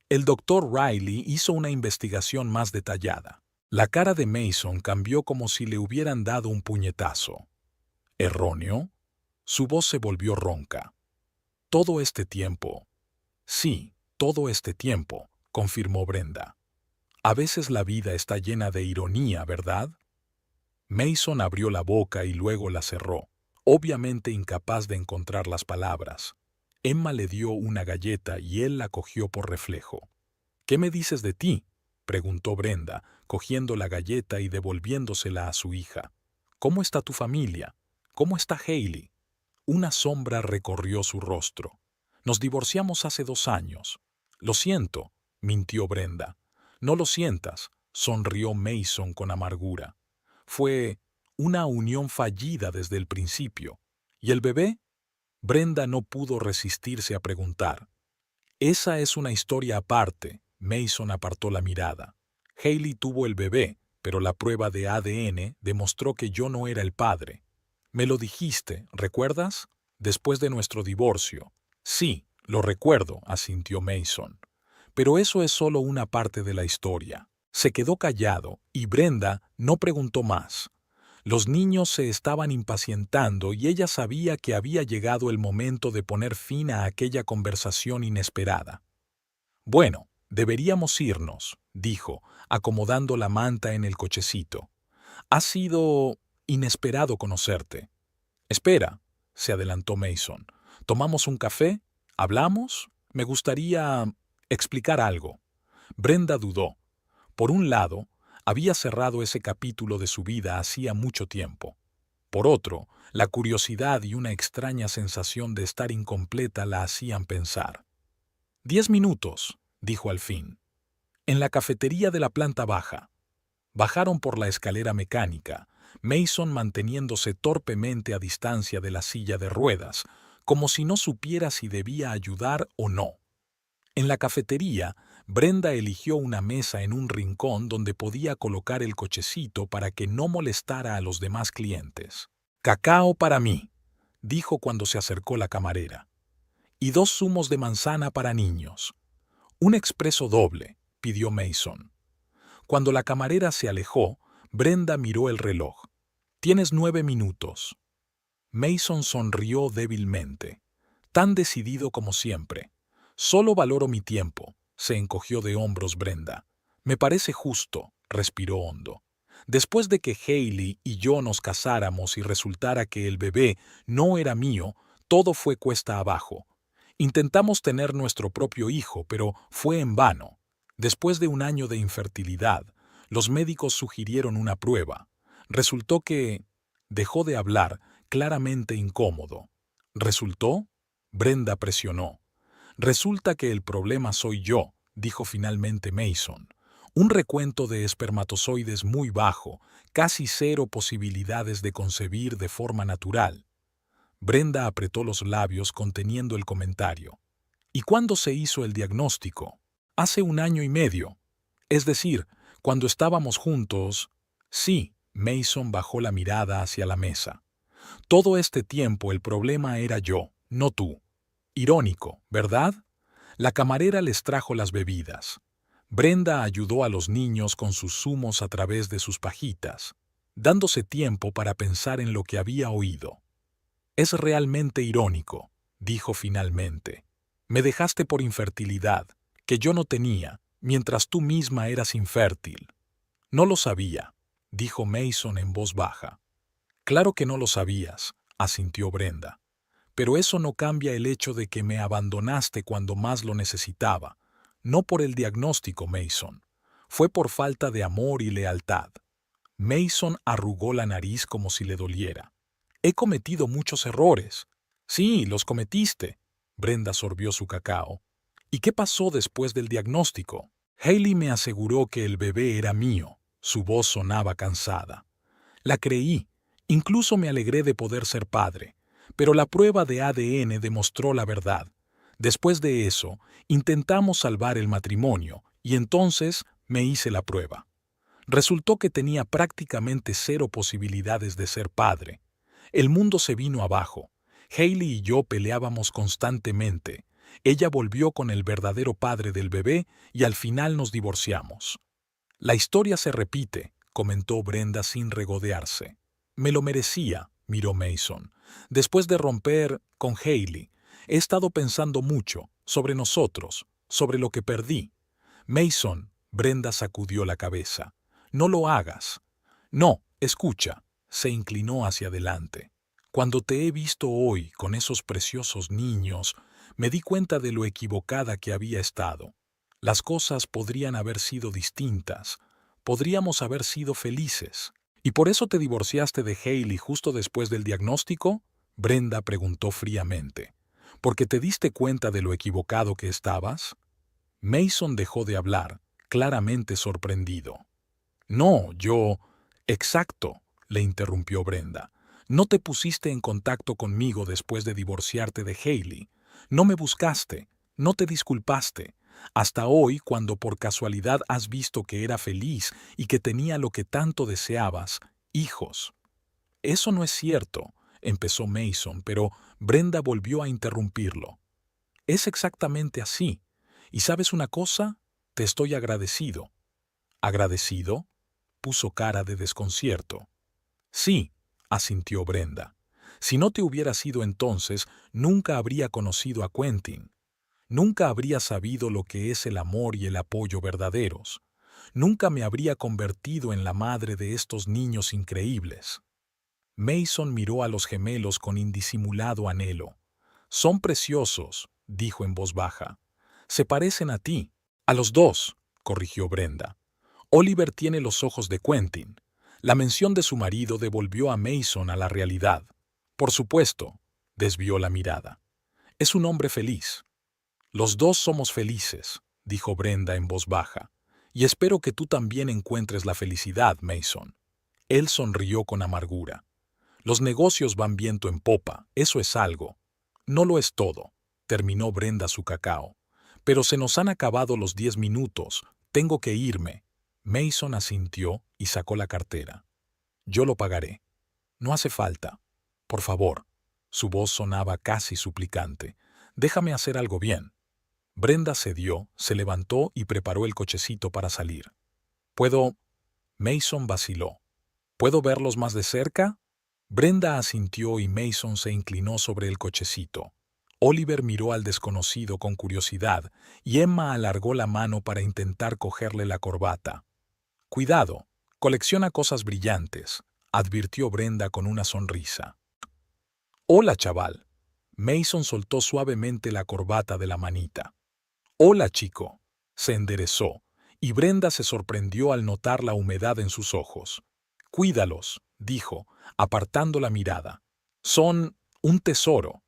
El doctor Riley hizo una investigación más detallada. La cara de Mason cambió como si le hubieran dado un puñetazo. ¿Erróneo? Su voz se volvió ronca. Todo este tiempo. Sí, todo este tiempo, confirmó Brenda. A veces la vida está llena de ironía, ¿verdad? Mason abrió la boca y luego la cerró, obviamente incapaz de encontrar las palabras. Emma le dio una galleta y él la cogió por reflejo. ¿Qué me dices de ti?, preguntó Brenda, cogiendo la galleta y devolviéndosela a su hija. ¿Cómo está tu familia? ¿Cómo está Hailey? Una sombra recorrió su rostro. Nos divorciamos hace 2 años. Lo siento, mintió Brenda. No lo sientas, sonrió Mason con amargura. Fue una unión fallida desde el principio. ¿Y el bebé? Brenda no pudo resistirse a preguntar. Esa es una historia aparte. Mason apartó la mirada. Hailey tuvo el bebé, pero la prueba de ADN demostró que yo no era el padre. Me lo dijiste, ¿recuerdas? Después de nuestro divorcio. Sí, lo recuerdo, asintió Mason. Pero eso es solo una parte de la historia. Se quedó callado y Brenda no preguntó más. Los niños se estaban impacientando y ella sabía que había llegado el momento de poner fin a aquella conversación inesperada. Bueno, deberíamos irnos, dijo, acomodando la manta en el cochecito. Ha sido inesperado conocerte. Espera, se adelantó Mason. ¿Tomamos un café? ¿Hablamos? Me gustaría explicar algo. Brenda dudó. Por un lado, había cerrado ese capítulo de su vida hacía mucho tiempo. Por otro, la curiosidad y una extraña sensación de estar incompleta la hacían pensar. 10 minutos, dijo al fin. En la cafetería de la planta baja. Bajaron por la escalera mecánica, Mason manteniéndose torpemente a distancia de la silla de ruedas, como si no supiera si debía ayudar o no. En la cafetería, Brenda eligió una mesa en un rincón donde podía colocar el cochecito para que no molestara a los demás clientes. «Cacao para mí», dijo cuando se acercó la camarera. «Y 2 zumos de manzana para niños». «Un expreso doble», pidió Mason. Cuando la camarera se alejó, Brenda miró el reloj. «Tienes 9 minutos». Mason sonrió débilmente. Tan decidido como siempre. «Solo valoro mi tiempo», se encogió de hombros Brenda. «Me parece justo», respiró hondo. «Después de que Hailey y yo nos casáramos y resultara que el bebé no era mío, todo fue cuesta abajo. Intentamos tener nuestro propio hijo, pero fue en vano. Después de 1 año de infertilidad, los médicos sugirieron una prueba. Resultó que...» Dejó de hablar, claramente incómodo. «¿Resultó?» Brenda presionó. «Resulta que el problema soy yo», dijo finalmente Mason. «Un recuento de espermatozoides muy bajo, casi 0 posibilidades de concebir de forma natural». Brenda apretó los labios conteniendo el comentario. «¿Y cuándo se hizo el diagnóstico?» «Hace 1 año y medio. Es decir, cuando estábamos juntos...» «Sí», Mason bajó la mirada hacia la mesa. «Todo este tiempo el problema era yo, no tú». Irónico, ¿verdad? La camarera les trajo las bebidas. Brenda ayudó a los niños con sus zumos a través de sus pajitas, dándose tiempo para pensar en lo que había oído. «Es realmente irónico», dijo finalmente. «Me dejaste por infertilidad, que yo no tenía, mientras tú misma eras infértil». «No lo sabía», dijo Mason en voz baja. Claro que no lo sabías, asintió Brenda. Pero eso no cambia el hecho de que me abandonaste cuando más lo necesitaba. No por el diagnóstico, Mason. Fue por falta de amor y lealtad. Mason arrugó la nariz como si le doliera. He cometido muchos errores. Sí, los cometiste. Brenda sorbió su cacao. ¿Y qué pasó después del diagnóstico? Hailey me aseguró que el bebé era mío. Su voz sonaba cansada. La creí. Incluso me alegré de poder ser padre. Pero la prueba de ADN demostró la verdad. Después de eso, intentamos salvar el matrimonio y entonces me hice la prueba. Resultó que tenía prácticamente cero posibilidades de ser padre. El mundo se vino abajo. Hailey y yo peleábamos constantemente. Ella volvió con el verdadero padre del bebé y al final nos divorciamos. La historia se repite, comentó Brenda sin regodearse. Me lo merecía, miró Mason. Después de romper con Hailey, he estado pensando mucho sobre nosotros, sobre lo que perdí. Mason, Brenda sacudió la cabeza. No lo hagas. No, escucha. Se inclinó hacia adelante. Cuando te he visto hoy con esos preciosos niños, me di cuenta de lo equivocada que había estado. Las cosas podrían haber sido distintas. Podríamos haber sido felices. ¿Y por eso te divorciaste de Hailey justo después del diagnóstico? Brenda preguntó fríamente. ¿Porque te diste cuenta de lo equivocado que estabas? Mason dejó de hablar, claramente sorprendido. No, yo... Exacto, le interrumpió Brenda. No te pusiste en contacto conmigo después de divorciarte de Hailey. No me buscaste, no te disculpaste. Hasta hoy, cuando por casualidad has visto que era feliz y que tenía lo que tanto deseabas, hijos. Eso no es cierto, empezó Mason, pero Brenda volvió a interrumpirlo. Es exactamente así. ¿Y sabes una cosa? Te estoy agradecido. ¿Agradecido? Puso cara de desconcierto. Sí, asintió Brenda. Si no te hubieras ido entonces, nunca habría conocido a Quentin. Nunca habría sabido lo que es el amor y el apoyo verdaderos. Nunca me habría convertido en la madre de estos niños increíbles. Mason miró a los gemelos con indisimulado anhelo. Son preciosos, dijo en voz baja. Se parecen a ti. A los dos, corrigió Brenda. Oliver tiene los ojos de Quentin. La mención de su marido devolvió a Mason a la realidad. Por supuesto, desvió la mirada. Es un hombre feliz. Los dos somos felices, dijo Brenda en voz baja. Y espero que tú también encuentres la felicidad, Mason. Él sonrió con amargura. Los negocios van viento en popa, eso es algo. No lo es todo, terminó Brenda su cacao. Pero se nos han acabado los 10 minutos, tengo que irme. Mason asintió y sacó la cartera. Yo lo pagaré. No hace falta. Por favor. Su voz sonaba casi suplicante. Déjame hacer algo bien. Brenda cedió, se levantó y preparó el cochecito para salir. ¿Puedo? Mason vaciló. ¿Puedo verlos más de cerca? Brenda asintió y Mason se inclinó sobre el cochecito. Oliver miró al desconocido con curiosidad y Emma alargó la mano para intentar cogerle la corbata. Cuidado, colecciona cosas brillantes, advirtió Brenda con una sonrisa. Hola, chaval. Mason soltó suavemente la corbata de la manita. Hola, chico. Se enderezó, y Brenda se sorprendió al notar la humedad en sus ojos. Cuídalos, dijo, apartando la mirada. Son un tesoro.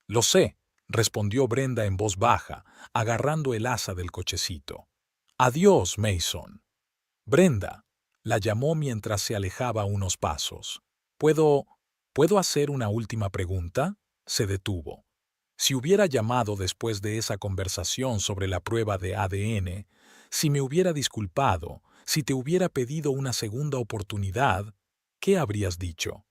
Lo sé, respondió Brenda en voz baja, agarrando el asa del cochecito. Adiós, Mason. Brenda, la llamó mientras se alejaba unos pasos. ¿Puedo hacer una última pregunta? Se detuvo. Si hubiera llamado después de esa conversación sobre la prueba de ADN, si me hubiera disculpado, si te hubiera pedido una segunda oportunidad, ¿qué habrías dicho?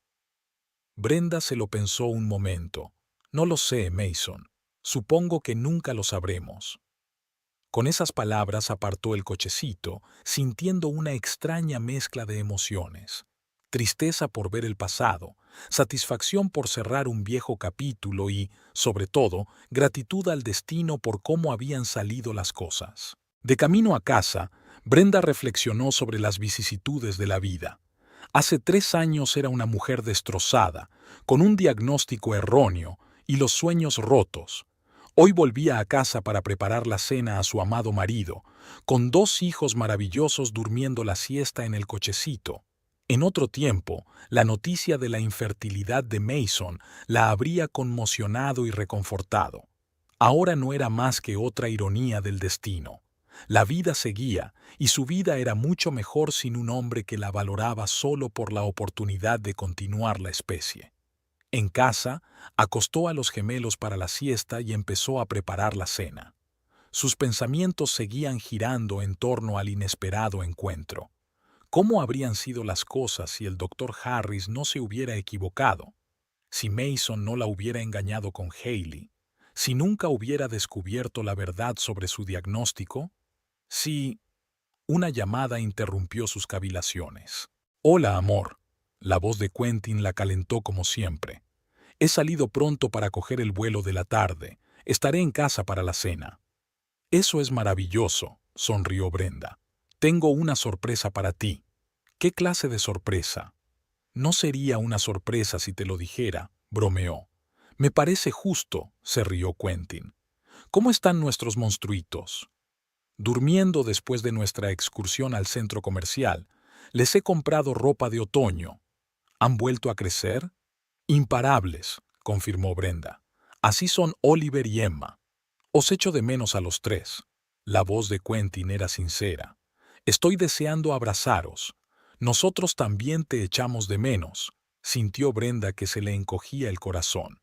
Brenda se lo pensó un momento. No lo sé, Mason. Supongo que nunca lo sabremos. Con esas palabras apartó el cochecito, sintiendo una extraña mezcla de emociones. Tristeza por ver el pasado, satisfacción por cerrar un viejo capítulo y, sobre todo, gratitud al destino por cómo habían salido las cosas. De camino a casa, Brenda reflexionó sobre las vicisitudes de la vida. Hace 3 años era una mujer destrozada, con un diagnóstico erróneo y los sueños rotos. Hoy volvía a casa para preparar la cena a su amado marido, con 2 hijos maravillosos durmiendo la siesta en el cochecito. En otro tiempo, la noticia de la infertilidad de Mason la habría conmocionado y reconfortado. Ahora no era más que otra ironía del destino. La vida seguía, y su vida era mucho mejor sin un hombre que la valoraba solo por la oportunidad de continuar la especie. En casa, acostó a los gemelos para la siesta y empezó a preparar la cena. Sus pensamientos seguían girando en torno al inesperado encuentro. ¿Cómo habrían sido las cosas si el doctor Harris no se hubiera equivocado? Si Mason no la hubiera engañado con Hailey, si nunca hubiera descubierto la verdad sobre su diagnóstico, si... Una llamada interrumpió sus cavilaciones. «Hola, amor». La voz de Quentin la calentó como siempre. «He salido pronto para coger el vuelo de la tarde. Estaré en casa para la cena». «Eso es maravilloso», sonrió Brenda. «Tengo una sorpresa para ti». «¿Qué clase de sorpresa?» «No sería una sorpresa si te lo dijera», bromeó. «Me parece justo», se rió Quentin. «¿Cómo están nuestros monstruitos?» «Durmiendo después de nuestra excursión al centro comercial. Les he comprado ropa de otoño». «¿Han vuelto a crecer?» «Imparables», confirmó Brenda. «Así son Oliver y Emma. Os echo de menos a los 3». La voz de Quentin era sincera. «Estoy deseando abrazaros. Nosotros también te echamos de menos», sintió Brenda que se le encogía el corazón.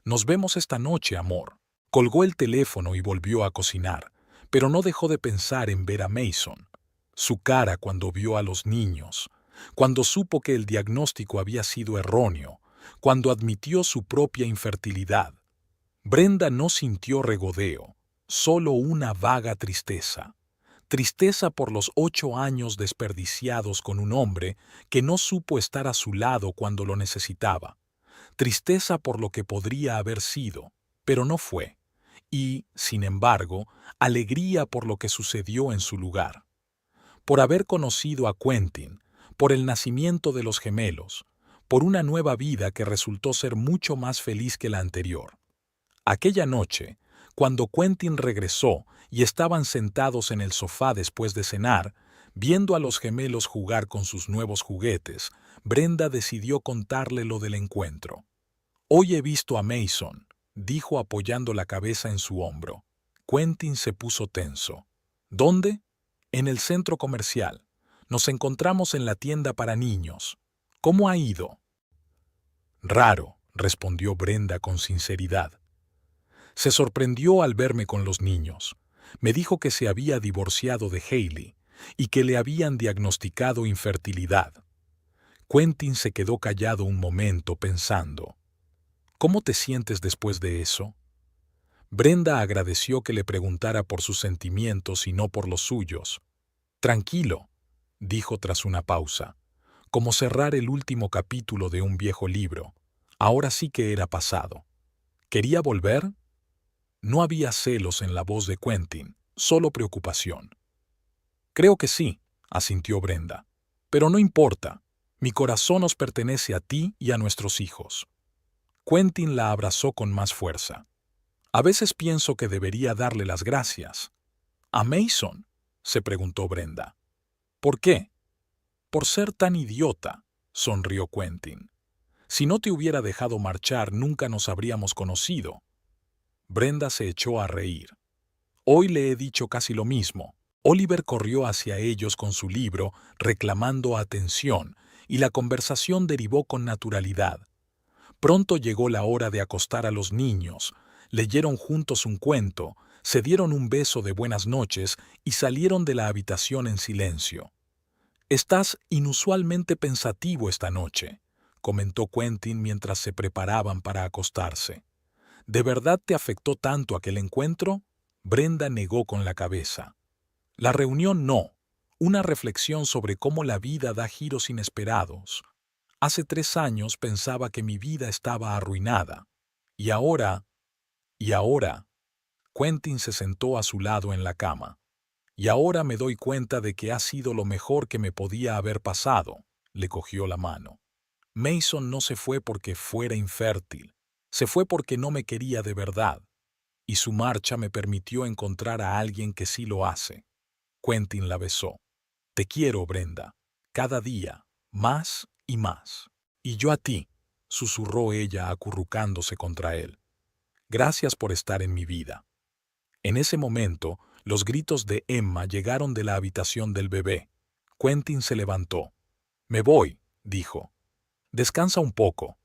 «Nos vemos esta noche, amor». Colgó el teléfono y volvió a cocinar, pero no dejó de pensar en ver a Mason. Su cara cuando vio a los niños, cuando supo que el diagnóstico había sido erróneo, cuando admitió su propia infertilidad. Brenda no sintió regodeo, solo una vaga tristeza. Tristeza por los 8 años desperdiciados con un hombre que no supo estar a su lado cuando lo necesitaba. Tristeza por lo que podría haber sido, pero no fue. Y, sin embargo, alegría por lo que sucedió en su lugar. Por haber conocido a Quentin, por el nacimiento de los gemelos, por una nueva vida que resultó ser mucho más feliz que la anterior. Aquella noche, cuando Quentin regresó y estaban sentados en el sofá después de cenar, viendo a los gemelos jugar con sus nuevos juguetes, Brenda decidió contarle lo del encuentro. «Hoy he visto a Mason», dijo apoyando la cabeza en su hombro. Quentin se puso tenso. «¿Dónde?» «En el centro comercial. Nos encontramos en la tienda para niños. ¿Cómo ha ido?» «Raro», respondió Brenda con sinceridad. «Se sorprendió al verme con los niños. Me dijo que se había divorciado de Hailey y que le habían diagnosticado infertilidad». Quentin se quedó callado un momento pensando. «¿Cómo te sientes después de eso?» Brenda agradeció que le preguntara por sus sentimientos y no por los suyos. «Tranquilo», dijo tras una pausa, como cerrar el último capítulo de un viejo libro. Ahora sí que era pasado. ¿Quería volver? No había celos en la voz de Quentin, solo preocupación. «Creo que sí», asintió Brenda. «Pero no importa. Mi corazón os pertenece a ti y a nuestros hijos». Quentin la abrazó con más fuerza. «A veces pienso que debería darle las gracias». «¿A Mason?», se preguntó Brenda. «¿Por qué?» «Por ser tan idiota», sonrió Quentin. «Si no te hubiera dejado marchar, nunca nos habríamos conocido». Brenda se echó a reír. «Hoy le he dicho casi lo mismo». Oliver corrió hacia ellos con su libro, reclamando atención, y la conversación derivó con naturalidad. Pronto llegó la hora de acostar a los niños. Leyeron juntos un cuento, se dieron un beso de buenas noches y salieron de la habitación en silencio. «Estás inusualmente pensativo esta noche», comentó Quentin mientras se preparaban para acostarse. «¿De verdad te afectó tanto aquel encuentro?» Brenda negó con la cabeza. «La reunión no. Una reflexión sobre cómo la vida da giros inesperados. Hace 3 años pensaba que mi vida estaba arruinada. Y ahora... Quentin se sentó a su lado en la cama. «Y ahora me doy cuenta de que ha sido lo mejor que me podía haber pasado». le cogió la mano. Mason no se fue porque fuera infértil, se fue porque no me quería de verdad, y su marcha me permitió encontrar a alguien que sí lo hace. Quentin la besó. Te quiero, Brenda, cada día, más y más. Y yo a ti, susurró ella acurrucándose contra él. Gracias por estar en mi vida. En ese momento, los gritos de Emma llegaron de la habitación del bebé. Quentin se levantó. Me voy, dijo. Descansa un poco.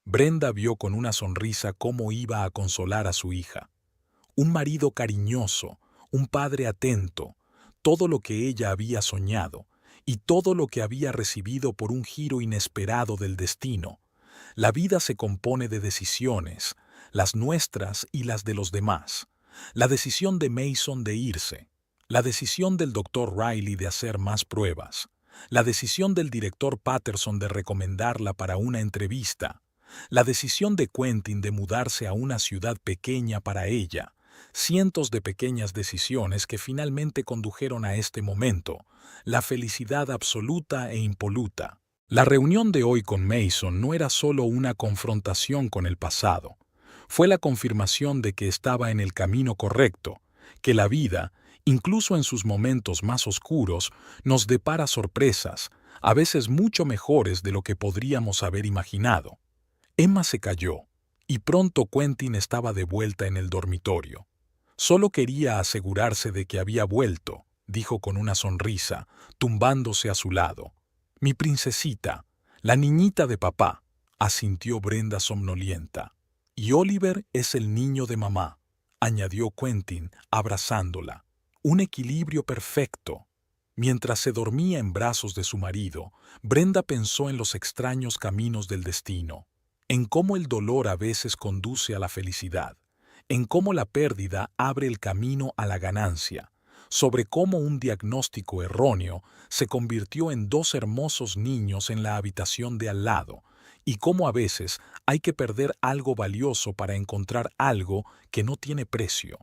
Brenda vio con una sonrisa cómo iba a consolar a su hija. Un marido cariñoso, un padre atento, todo lo que ella había soñado y todo lo que había recibido por un giro inesperado del destino. La vida se compone de decisiones, las nuestras y las de los demás. La decisión de Mason de irse, la decisión del doctor Riley de hacer más pruebas, la decisión del director Patterson de recomendarla para una entrevista, la decisión de Quentin de mudarse a una ciudad pequeña para ella, cientos de pequeñas decisiones que finalmente condujeron a este momento, la felicidad absoluta e impoluta. La reunión de hoy con Mason no era solo una confrontación con el pasado, fue la confirmación de que estaba en el camino correcto, que la vida, incluso en sus momentos más oscuros, nos depara sorpresas, a veces mucho mejores de lo que podríamos haber imaginado. Emma se calló, y pronto Quentin estaba de vuelta en el dormitorio. Solo quería asegurarse de que había vuelto, dijo con una sonrisa, tumbándose a su lado. Mi princesita, la niñita de papá, asintió Brenda somnolienta. Y Oliver es el niño de mamá, añadió Quentin, abrazándola. Un equilibrio perfecto. Mientras se dormía en brazos de su marido, Brenda pensó en los extraños caminos del destino, en cómo el dolor a veces conduce a la felicidad, en cómo la pérdida abre el camino a la ganancia, sobre cómo un diagnóstico erróneo se convirtió en dos hermosos niños en la habitación de al lado, y cómo a veces hay que perder algo valioso para encontrar algo que no tiene precio.